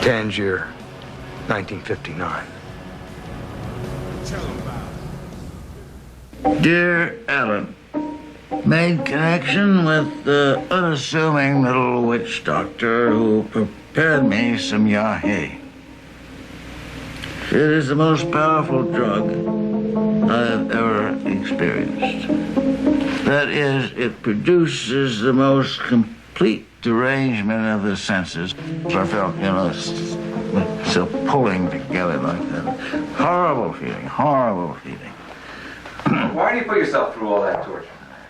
Tangier, 1959. Dear Ellen, made connection with the unassuming little witch doctor who prepared me some yahe. It is the most powerful drug I have ever experienced. That is, it produces the most complete derangement of the senses. I felt, still pulling together like that. Horrible feeling. Why do you put yourself through all that torture?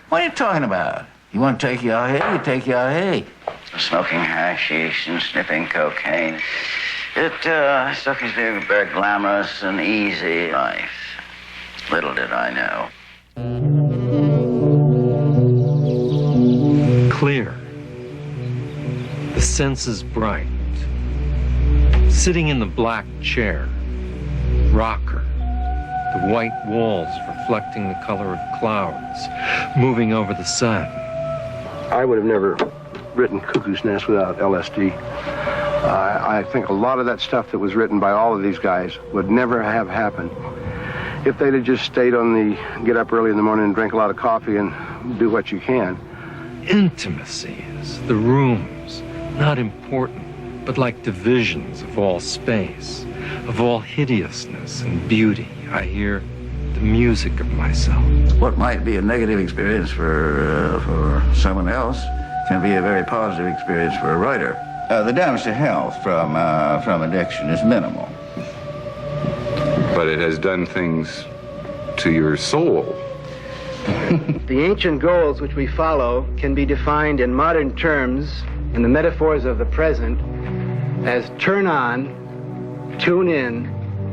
What are you talking about? You want to take yahe? You take yahe. Smoking hashish and sniffing cocaine. It took me to a very glamorous and easy life. Little did I know. Clear. The senses bright. Sitting in the black chair. Rocker. The white walls reflecting the color of clouds, moving over the sun. I would have never written Cuckoo's Nest without LSD. I think a lot of that stuff that was written by all of these guys would never have happened if they'd have just stayed on the get up early in the morning and drink a lot of coffee and do what you can. Intimacies, the rooms, not important, but like divisions of all space, of all hideousness and beauty. I hear the music of myself. What might be a negative experience for someone else can be a very positive experience for a writer. The damage to health from addiction is minimal. But it has done things to your soul. The ancient goals which we follow can be defined in modern terms, in the metaphors of the present, as turn on, tune in,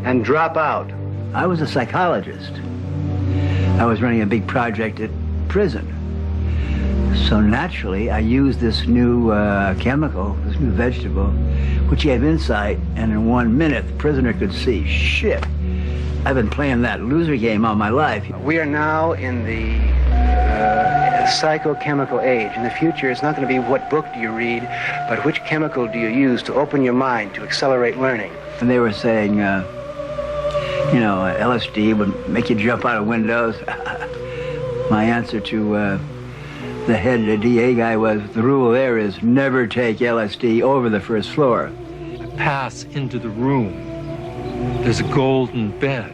and drop out. I was a psychologist. I was running a big project at prison. So naturally, I used this new chemical, this new vegetable, which gave insight, and in 1 minute, the prisoner could see, shit, I've been playing that loser game all my life. We are now in the psychochemical age. In the future, it's not going to be what book do you read, but which chemical do you use to open your mind, to accelerate learning. And they were saying, LSD would make you jump out of windows. My answer to the head DA guy was, the rule there is never take LSD over the first floor. I pass into the room. There's a golden bed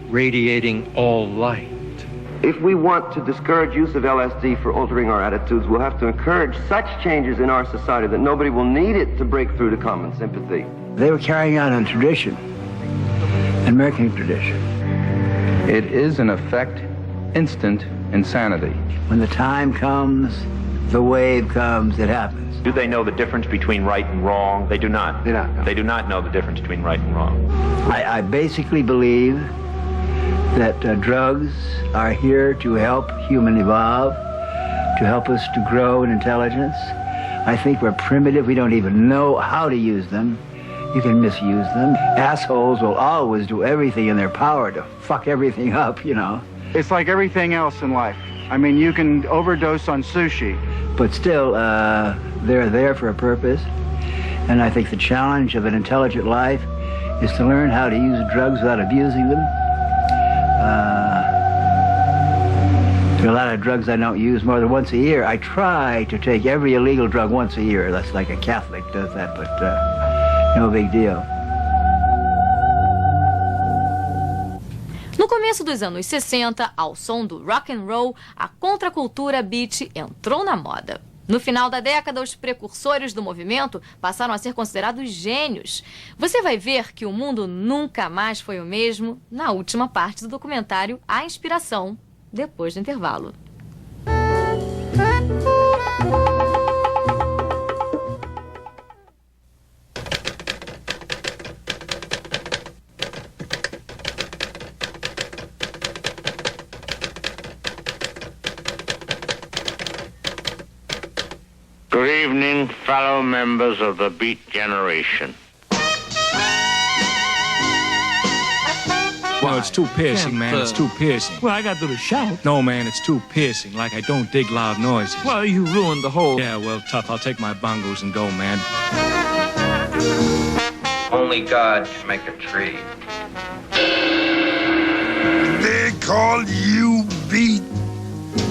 radiating all light. If we want to discourage use of LSD for altering our attitudes, we'll have to encourage such changes in our society that nobody will need it to break through to common sympathy. They were carrying out a tradition, an American tradition. It is, in effect, instant insanity. When the time comes, the wave comes, it happens. Do they know the difference between right and wrong? They do not. They don't know. They do not know the difference between right and wrong. I basically believe that drugs are here to help human evolve, to help us to grow in intelligence. I think we're primitive. We don't even know how to use them. You can misuse them. Assholes will always do everything in their power to fuck everything up, you know. It's like everything else in life. I mean, you can overdose on sushi. But still, they're there for a purpose. And I think the challenge of an intelligent life is to learn how to use drugs without abusing them. There are a lot of drugs I don't use more than once a year. I try to take every illegal drug once a year. That's like a Catholic does that, but no big deal. No começo dos anos 60, ao som do rock and roll, a contracultura beat entrou na moda. No final da década, os precursores do movimento passaram a ser considerados gênios. Você vai ver que o mundo nunca mais foi o mesmo na última parte do documentário A Inspiração, depois do intervalo. Good evening, fellow members of the Beat generation. Well, it's too piercing, man. It's too piercing. Well, I got to do the shout. No, man, it's too piercing. Like I don't dig loud noises. Well, you ruined the whole... Yeah, well, tough. I'll take my bongos and go, man. Only God can make a tree. They call you Beat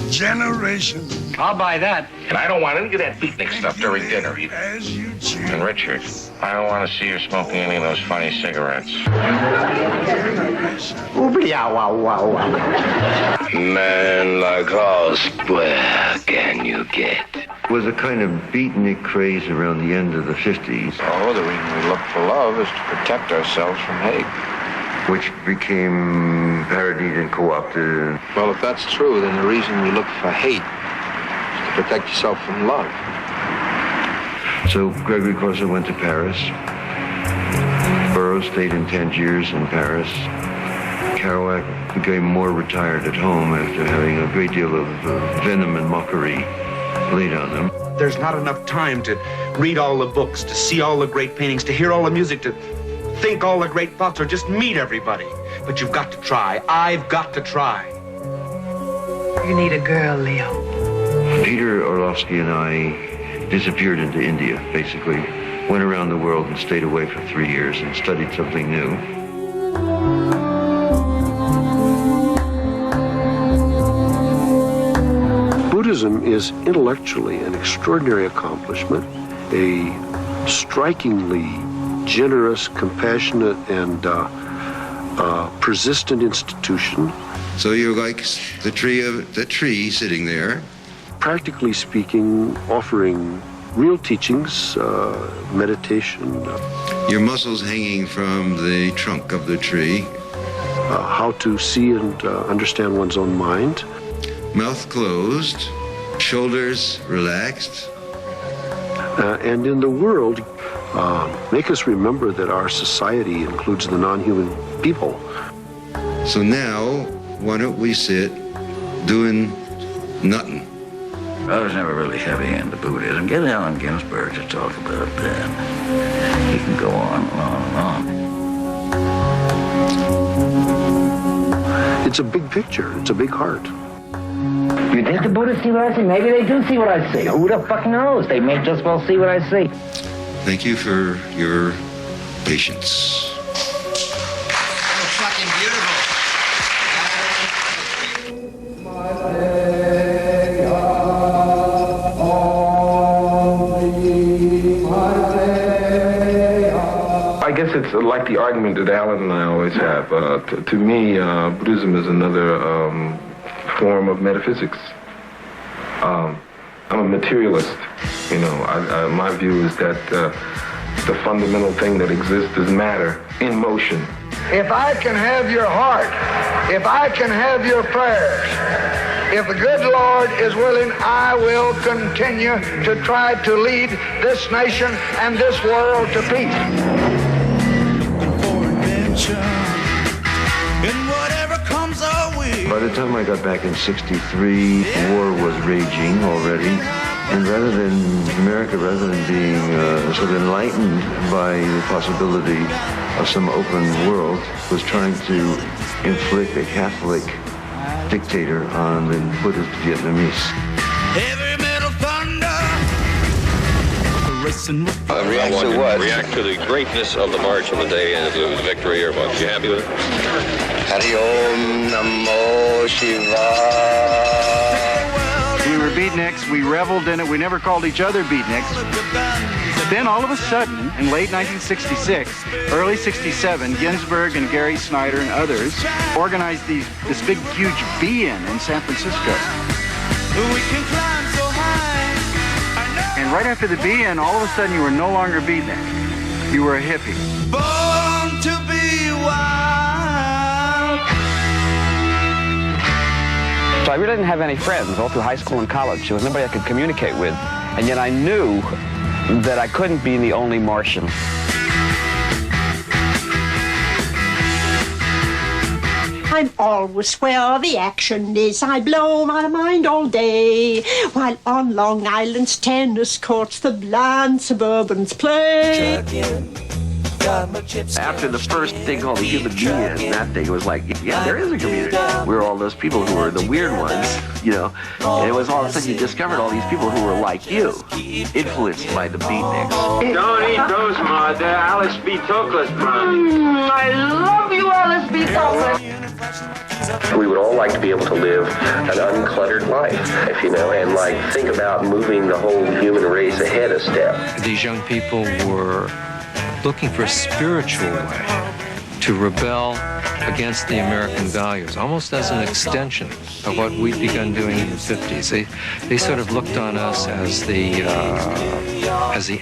Generation. I'll buy that. And I don't want any of that beatnik stuff during dinner either. And Richard, I don't want to see you smoking any of those funny cigarettes. Man like us, where can you get? Was a kind of beatnik craze around the end of the 50s. Oh, the reason we look for love is to protect ourselves from hate. Which became parodied and co-opted. Well, if that's true, then the reason you look for hate is to protect yourself from love. So Gregory Corso went to Paris. Burroughs stayed in Tangiers in Paris. Kerouac became more retired at home after having a great deal of venom and mockery laid on them. There's not enough time to read all the books, to see all the great paintings, to hear all the music, to think all the great thoughts, or just meet everybody. But you've got to try. I've got to try. You need a girl, Leo. Peter Orlovsky and I disappeared into India, basically. Went around the world and stayed away for 3 years and studied something new. Buddhism is intellectually an extraordinary accomplishment, a strikingly generous, compassionate, and persistent institution. So you're like the tree sitting there. Practically speaking, offering real teachings, meditation. Your muscles hanging from the trunk of the tree. How to see and understand one's own mind. Mouth closed, shoulders relaxed. And in the world, make us remember that our society includes the non-human people. So now, why don't we sit doing nothing? I was never really heavy into Buddhism. Get Allen Ginsberg to talk about that. He can go on and on and on. It's a big picture. It's a big heart. You think the Buddhists see what I see? Maybe they do see what I see. Who the fuck knows? They may just well see what I see. Thank you for your patience. Oh, fucking beautiful. I guess it's like the argument that Alan and I always have. To me, Buddhism is another form of metaphysics. I'm a materialist. You know, my view is that the fundamental thing that exists is matter in motion. If I can have your heart, if I can have your prayers, if the good Lord is willing, I will continue to try to lead this nation and this world to peace. By the time I got back in '63, war was raging already. And rather than being sort of enlightened by the possibility of some open world, was trying to inflict a Catholic dictator on the Buddhist Vietnamese. React to the greatness of the march on the day and it was victory or what? You happy with it? Hari Om Namo Shivaya. We were beatniks, we reveled in it, we never called each other beatniks. Then all of a sudden, in late 1966, early 67, Ginsberg and Gary Snyder and others organized this big, huge be-in San Francisco. And right after the be-in, all of a sudden you were no longer beatnik. You were a hippie. Born to be wild. So I really didn't have any friends all through high school and college. There was nobody I could communicate with. And yet I knew that I couldn't be the only Martian. I'm always where the action is. I blow my mind all day, while on Long Island's tennis courts the bland suburbans play. After the first thing called the human being, that thing was like, yeah, there is a community. We're all those people who were the weird ones, you know. And it was all of a sudden you discovered all these people who were like you, influenced by the beatniks. Don't eat those, Ma. They're Alice B. Toklas, I love you, Alice B. Toklas. We would all like to be able to live an uncluttered life, if you know, and like think about moving the whole human race ahead a step. These young people were looking for a spiritual way to rebel against the American values, almost as an extension of what we'd begun doing in the 50s. They sort of looked on us as the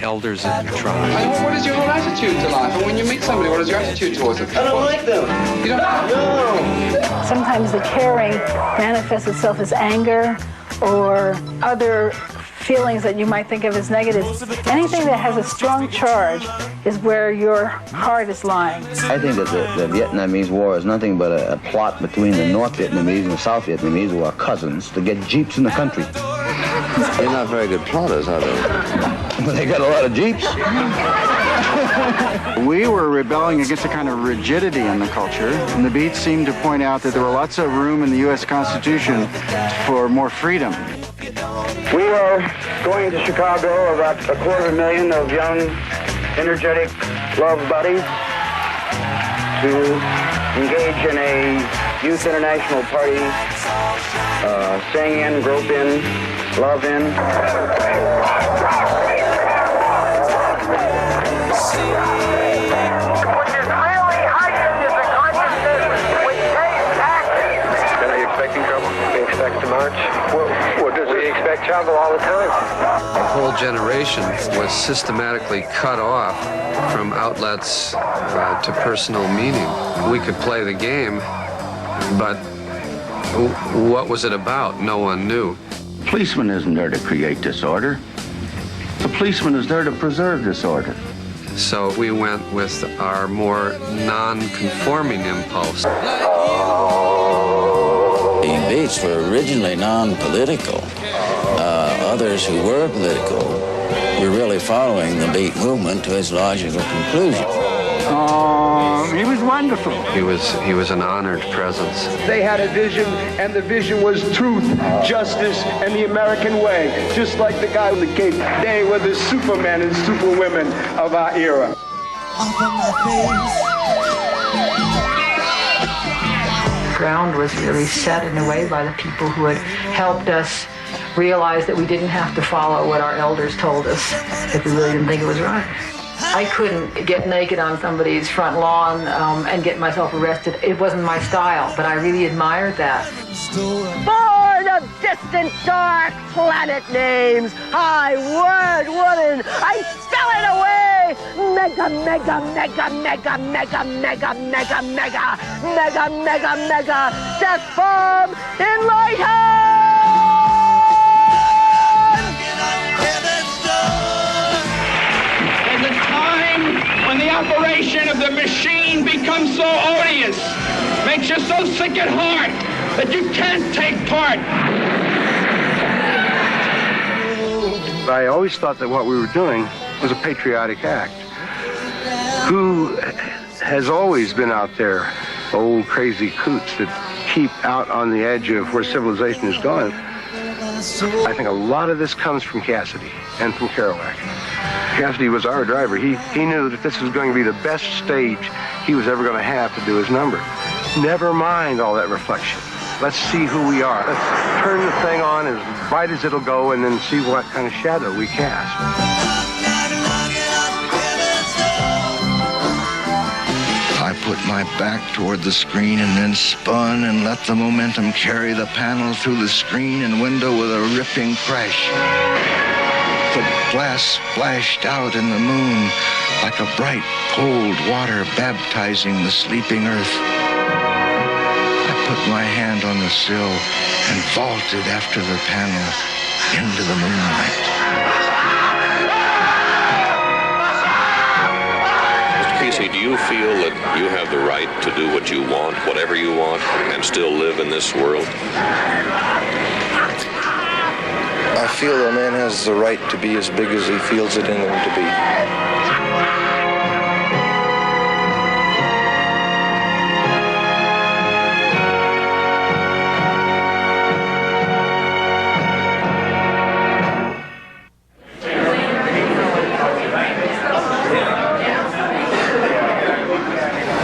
elders of the tribe. What is your whole attitude to life? And when you meet somebody, what is your attitude towards them? I don't like them. You don't like them? Sometimes the caring manifests itself as anger or other feelings that you might think of as negative. Anything that has a strong charge is where your heart is lying. I think that the Vietnamese War is nothing but a plot between the North Vietnamese and the South Vietnamese, who are cousins, to get jeeps in the country. They're not very good plotters, are they? Well, they got a lot of jeeps. We were rebelling against a kind of rigidity in the culture, and the Beats seemed to point out that there were lots of room in the U.S. Constitution for more freedom. We are going to Chicago, about 250,000 of young, energetic love buddies, to engage in a youth international party, sing in, grope in, love in. To march? What does we expect trouble all the time? A whole generation was systematically cut off from outlets to personal meaning. We could play the game, but what was it about? No one knew. A policeman isn't there to create disorder. The policeman is there to preserve disorder. So we went with our more non-conforming impulse. The Beats were originally non-political. Others who were political were really following the Beat movement to its logical conclusion. He was wonderful. He was an honored presence. They had a vision, and the vision was truth, justice, and the American way. Just like the guy with the cape. They were the supermen and superwomen of our era. The ground was really set in a way by the people who had helped us realize that we didn't have to follow what our elders told us if we really didn't think it was right. I couldn't get naked on somebody's front lawn and get myself arrested. It wasn't my style, but I really admired that. Born of distant dark planet names, I word woman, I spell it away. Mega, mega, mega, mega, mega, mega, mega, mega, mega, mega, mega, death bomb enlightened. There's a time when the operation of the machine becomes so odious, makes you so sick at heart that you can't take part. I always thought that what we were doing was a patriotic act. Who has always been out there, old crazy coots that keep out on the edge of where civilization is gone. I think a lot of this comes from Cassidy and from Kerouac. Cassidy was our driver. He knew that this was going to be the best stage he was ever going to have to do his number. Never mind all that reflection. Let's see who we are. Let's turn the thing on as bright as it'll go and then see what kind of shadow we cast. I put my back toward the screen and then spun and let the momentum carry the panel through the screen and window with a ripping crash. The glass splashed out in the moon like a bright, cold water baptizing the sleeping earth. I put my hand on the sill and vaulted after the panel into the moonlight. Kesey, do you feel that you have the right to do what you want, whatever you want, and still live in this world? I feel a man has the right to be as big as he feels it in him to be.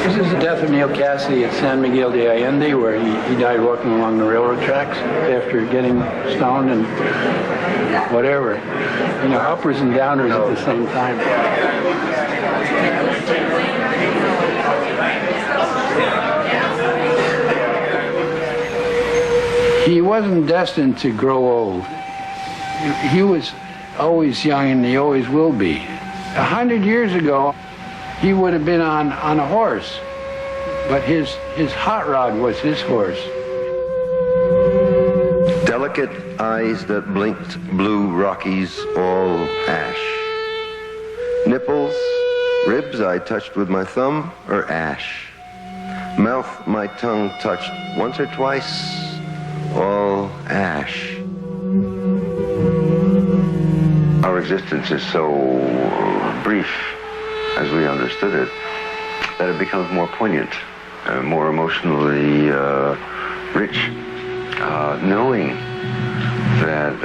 This is the death of Neil Cassidy at San Miguel de Allende, where he died walking along the railroad tracks after getting stoned and whatever. You know, uppers and downers at the same time. He wasn't destined to grow old. He was always young, and he always will be. 100 years ago, he would have been on a horse, but his hot rod was his horse. Delicate eyes that blinked blue Rockies, all ash. Nipples, ribs I touched with my thumb, or ash. Mouth my tongue touched once or twice, all ash. Our existence is so brief, as we understood it, that it becomes more poignant, more emotionally rich, knowing that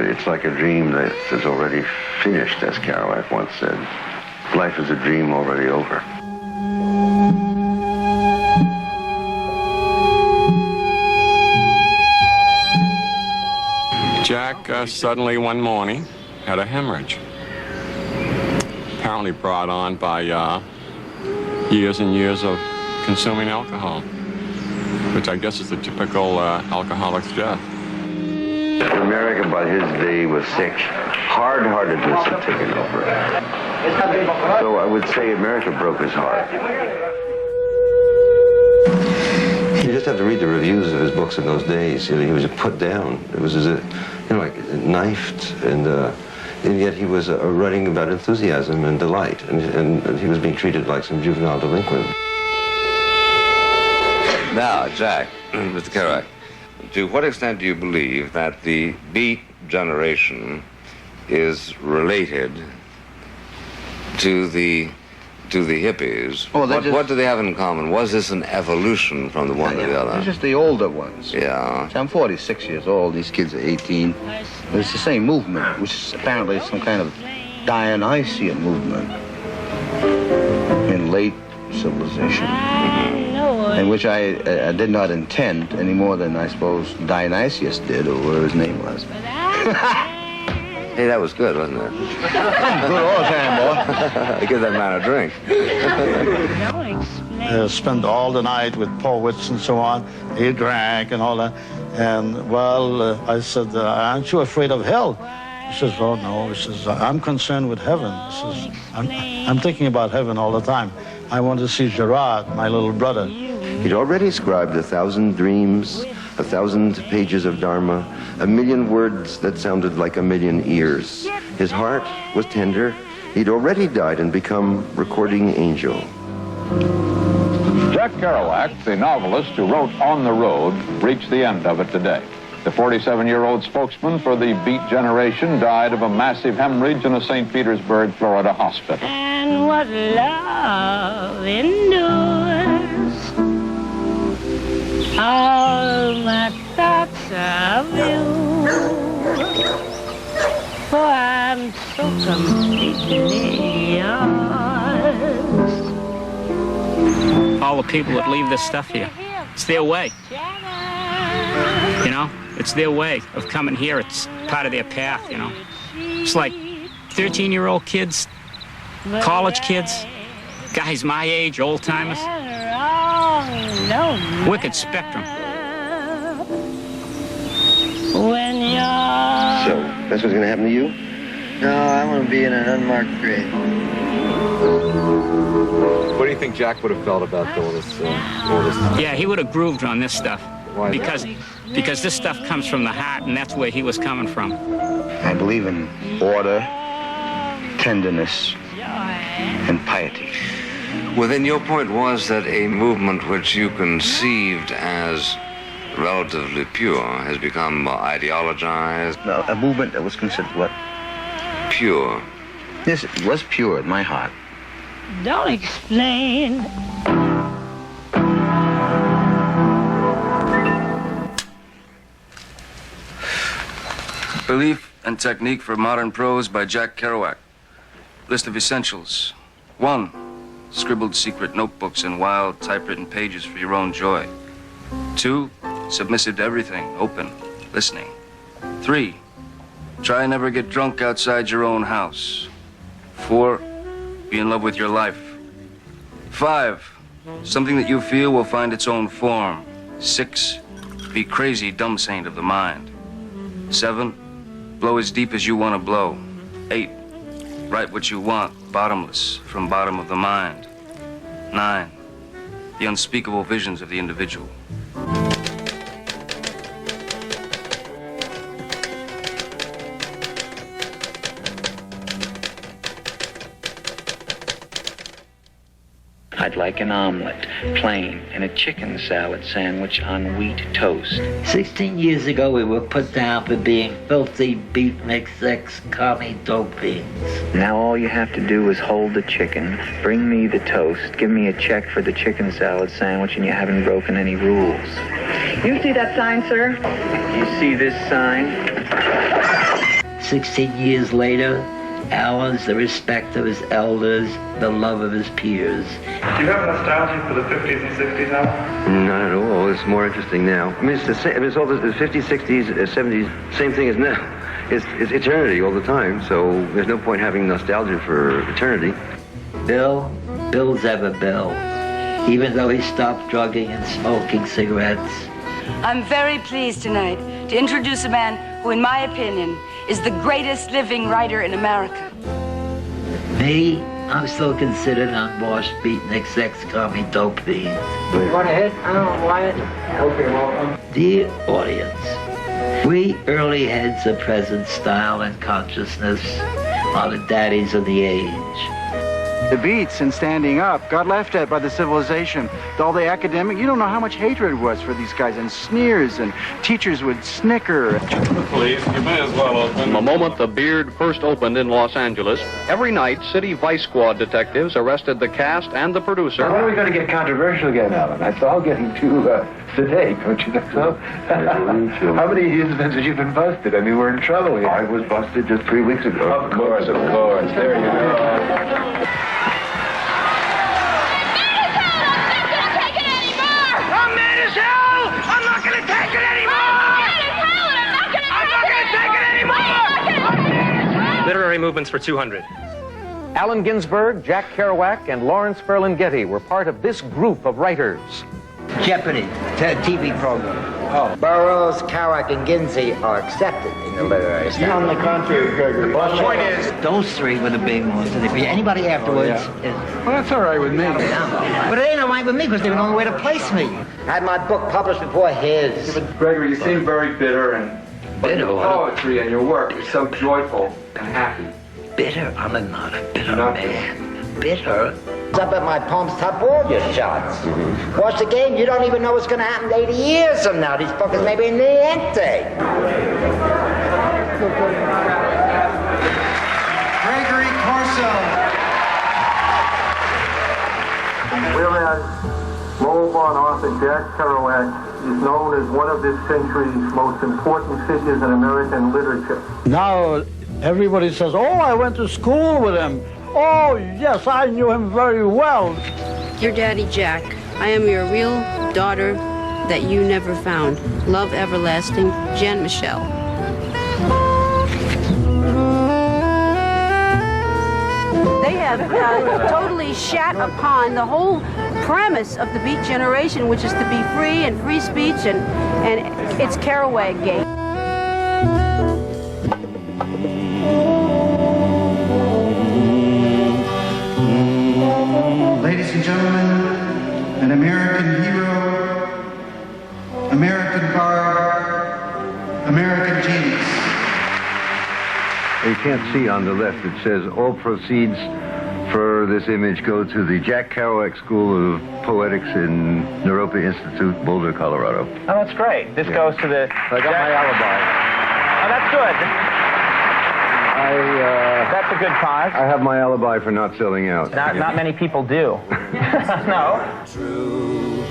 it's like a dream that is already finished, as Kerouac once said. Life is a dream already over. Jack suddenly one morning had a hemorrhage. Apparently brought on by years and years of consuming alcohol, which I guess is the typical alcoholic's death. America by his day was sick. Hard-heartedness had taken over. So I would say America broke his heart. You just have to read the reviews of his books in those days. You know, he was put down. It was as a, like knifed, and yet he was writing about enthusiasm and delight, and he was being treated like some juvenile delinquent. Now, Jack, Mr. Kerouac, to what extent do you believe that the Beat generation is related to the hippies? Oh, what do they have in common? Was this an evolution from the one to the other? They're just the older ones. Yeah. I'm 46 years old. These kids are 18. But it's the same movement, which is apparently some kind of Dionysian movement in late civilization, and which I did not intend any more than I suppose Dionysius did, or whatever his name was. Hey, that was good, wasn't it? Good all the time, boy. Give that man a drink. Spent all the night with poets and so on. He drank and all that. And, well, I said, aren't you afraid of hell? He says, oh, no. He says, I'm concerned with heaven. He says, I'm thinking about heaven all the time. I want to see Gerard, my little brother. He'd already scribed 1,000 dreams, 1,000 pages of Dharma, 1,000,000 words that sounded like 1,000,000 ears. His heart was tender. He'd already died and become recording angel. Jack Kerouac, the novelist who wrote On the Road, reached the end of it today. The 47-year-old spokesman for the Beat generation died of a massive hemorrhage in a St. Petersburg, Florida hospital. And what love endures, all my thoughts of you, for I'm so completely yours. All the people that leave this stuff here, it's their way. You know, it's their way of coming here. It's part of their path, you know. It's like 13-year-old kids, college kids, guys my age, old-timers. Wicked spectrum. So, that's what's going to happen to you? No, I want to be in an unmarked grave. What do you think Jack would have felt about all this? Yeah, he would have grooved on this stuff. Why? Because this stuff comes from the heart, and that's where he was coming from. I believe in order, tenderness, and piety. Well, then your point was that a movement which you conceived as relatively pure has become ideologized. No, a movement that was considered what? Pure. Yes, it was pure in my heart. Don't explain. Belief and Technique for Modern Prose by Jack Kerouac. List of essentials. 1. Scribbled secret notebooks and wild typewritten pages for your own joy. 2. Submissive to everything, open, listening. 3. Try and never get drunk outside your own house. 4. Be in love with your life. 5. Something that you feel will find its own form. 6. Be crazy, dumb saint of the mind. 7. Blow as deep as you want to blow. 8. Write what you want, bottomless, from bottom of the mind. 9. The unspeakable visions of the individual. I'd like an omelet, plain, and a chicken salad sandwich on wheat toast. 16 years ago, we were put down for being filthy, beatnik, sex, commie, dope fiends. Now all you have to do is hold the chicken, bring me the toast, give me a check for the chicken salad sandwich, and you haven't broken any rules. You see that sign, sir? You see this sign? 16 years later, Alan's the respect of his elders, the love of his peers. Do you have nostalgia for the 50s and 60s now? Not at all. It's more interesting now. I mean, it's the same. It's all the 50s, 60s, 70s, same thing as now. It's eternity all the time, so there's no point having nostalgia for eternity. Bill's ever Bill, even though he stopped drugging and smoking cigarettes. I'm very pleased tonight to introduce a man who, in my opinion, is the greatest living writer in America. Me, I'm still considered unwashed, beatnik, sex, commie, dope fiend. Go ahead. I don't know why. Okay, welcome. Dear audience, we early heads of present style and consciousness are the daddies of the age. The Beats and standing up got laughed at by the civilization. All the academic, you don't know how much hatred was for these guys, and sneers, and teachers would snicker. Please, you may as well open. From the moment the Beard first opened in Los Angeles, every night city vice squad detectives arrested the cast and the producer. Now, when are we going to get controversial again, Alan? That's all getting too sedate, don't you think so? How many incidents have you been busted? I mean, we're in trouble here. I was busted just 3 weeks ago. Of course. There you go. Literary movements for 200. Allen Ginsberg, Jack Kerouac, and Lawrence Ferlinghetti were part of this group of writers. Jeopardy, TV program. Oh. Burroughs, Kerouac, and Ginsey are accepted in the literary style. On the contrary, Gregory. The point is, those three were the big ones. And if anybody afterwards... Well, that's all right with me. But it ain't all right with me because they were the only way to place me. I had my book published before his. Yeah, but Gregory, you seem very bitter and... Bitter? Your poetry and your work is so joyful and happy. Bitter? I'm not a bitter man. Bitter? Up at my palms, top all your shots. Watch the game, you don't even know what's going to happen 80 years from now. These fuckers may be niente. Gregory Corso. Whereas Lowell-born author Jack Kerouac is known as one of this century's most important figures in American literature. Now everybody says, oh, I went to school with him. Oh, yes, I knew him very well. Dear Daddy Jack, I am your real daughter that you never found. Love everlasting, Jan Michelle. They have totally shat upon the whole premise of the Beat generation, which is to be free and free speech, and it's Kerouac gate. Ladies and gentlemen, an American hero, American bard, American genius. You can't see on the left, it says all proceeds for this image go to the Jack Kerouac School of Poetics in Naropa Institute, Boulder, Colorado. Oh, that's great. This goes to the... I got my alibi. Oh, that's good. That's a good cause. I have my alibi for not selling out. Not many people do. No. True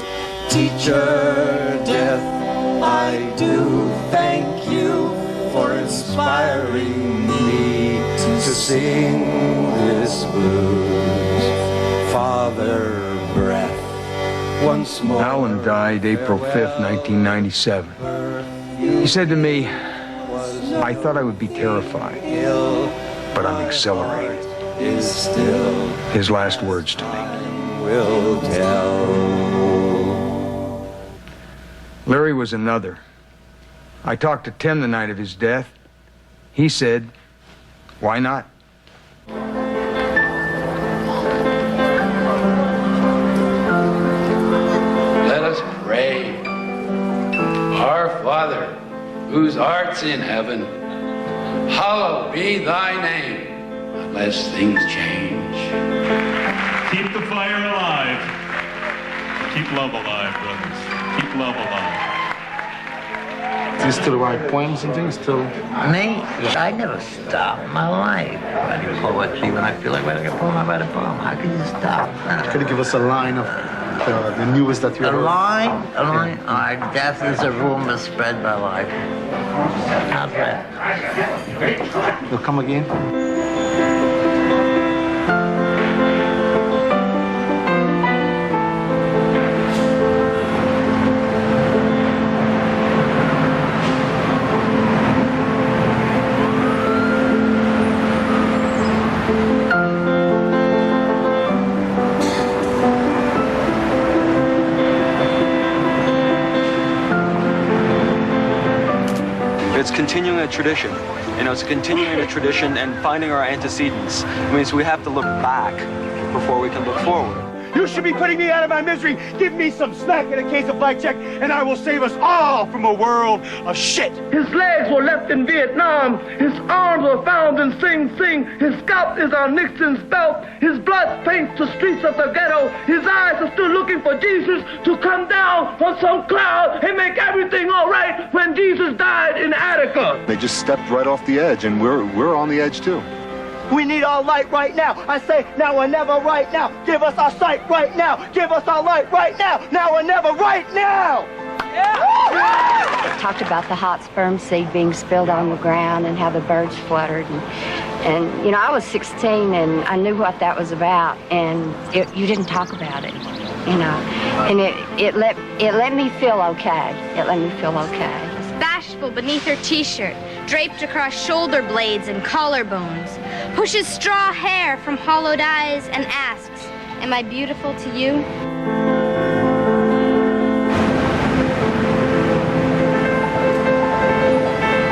teacher, death, I do thank you for inspiring me to sing this blues. Father, breath, once more. Alan died April 5th, 1997. He said to me, I thought I would be terrified, but I'm exhilarated. His last words to me. Will tell. Larry was another. I talked to Tim the night of his death. He said, why not? Let us pray. Our Father, whose art's in heaven, hallowed be thy name, unless things change. Keep the fire alive. Keep love alive, brothers. Keep love alive. Do you still write poems and things? Still? Me? I never stop in my life writing poetry. When I feel like writing a poem, I write a poem. How can you stop? Can you give us a line of the newest that you wrote? A line? A line? All right, death is a rumor spread by life. How's that? You'll come again? It's continuing a tradition. You know, it's continuing a tradition and finding our antecedents. I mean, so we have to look back before we can look forward. You should be putting me out of my misery. Give me some snack and a case of blackjack, and I will save us all from a world of shit. His legs were left in Vietnam. His arms were found in Sing Sing. His scalp is on Nixon's belt. His blood paints the streets of the ghetto. His eyes are still looking for Jesus to come down from some cloud and make everything all right when Jesus died in Attica. They just stepped right off the edge, and we're on the edge too. We need our light right now. I say now or never right now. Give us our sight right now. Give us our light right now. Now or never right now. Talked about the hot sperm seed being spilled on the ground and how the birds fluttered. And you know, I was 16 and I knew what that was about. And you didn't talk about it, you know. And it let me feel okay. It let me feel okay. Bashful beneath her t-shirt, draped across shoulder blades and collarbones, pushes straw hair from hollowed eyes and asks, "Am I beautiful to you?"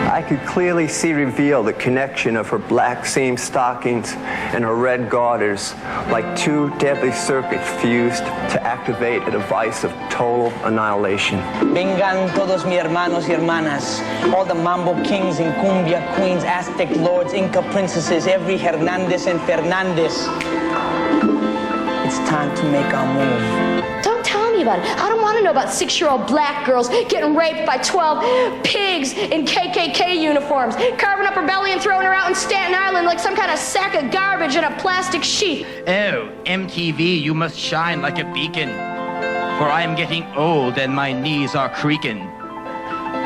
I could clearly see revealed the connection of her black seam stockings and her red garters, like two deadly circuits fused to activate a device of total annihilation. Vengan todos mis hermanos y hermanas, all the Mambo kings and cumbia queens, Aztec lords, Inca princesses, every Hernandez and Fernandez. It's it's time to make our move. Don't tell me about it. I don't want to know about 6-year-old black girls getting raped by 12 pigs in KKK uniforms, carving up her belly and throwing her out in Staten Island like some kind of sack of garbage in a plastic sheet. Oh, MTV, you must shine like a beacon, for I am getting old and my knees are creaking.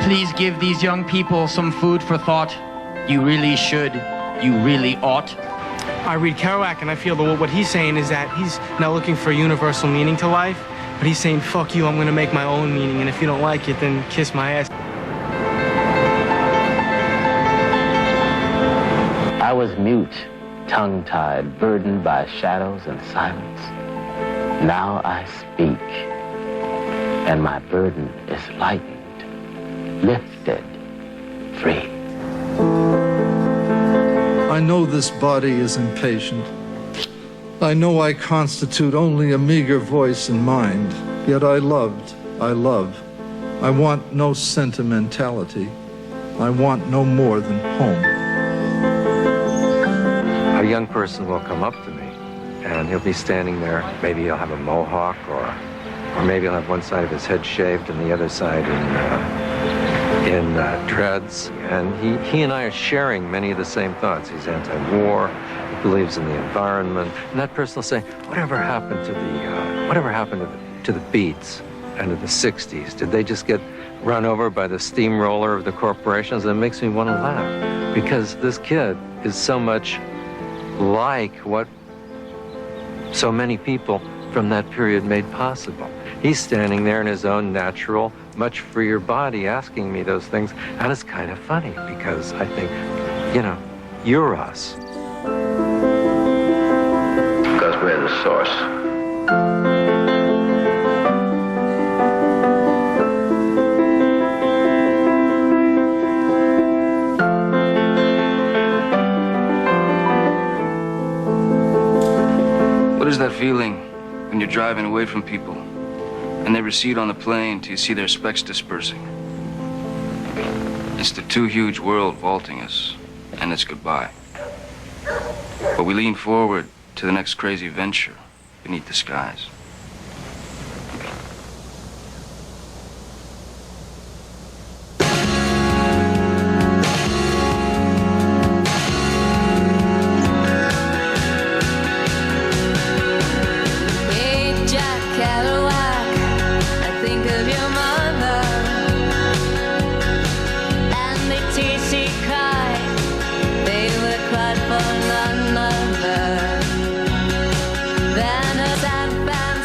Please give these young people some food for thought. You really should. You really ought. I read Kerouac and I feel that what he's saying is that he's not looking for a universal meaning to life, but he's saying, fuck you, I'm gonna make my own meaning, and if you don't like it, then kiss my ass. I was mute, tongue-tied, burdened by shadows and silence. Now I speak, and my burden is lightened, lifted, free. I know this body is impatient. I know I constitute only a meager voice and mind, yet I love. I want no sentimentality. I want no more than home. A young person will come up to me, and he'll be standing there. Maybe he'll have a mohawk, or maybe he'll have one side of his head shaved and the other side in dreads. And he and I are sharing many of the same thoughts. He's anti-war. He believes in the environment. And that person will say, "Whatever happened to the Beats and to the '60s? Did they just get run over by the steamroller of the corporations?" And it makes me want to laugh, because this kid is so much like what so many people from that period made possible. He's standing there in his own natural, much freer body asking me those things, and it's kind of funny because I think, you're us. Because we're the source. What is that feeling when you're driving away from people and they recede on the plane till you see their specks dispersing? It's the too huge world vaulting us, and it's goodbye. But we lean forward to the next crazy venture beneath the skies. Hey, Jack Kerouac, I think of your mother and the tears she cried. They were cried for none other than a sad family.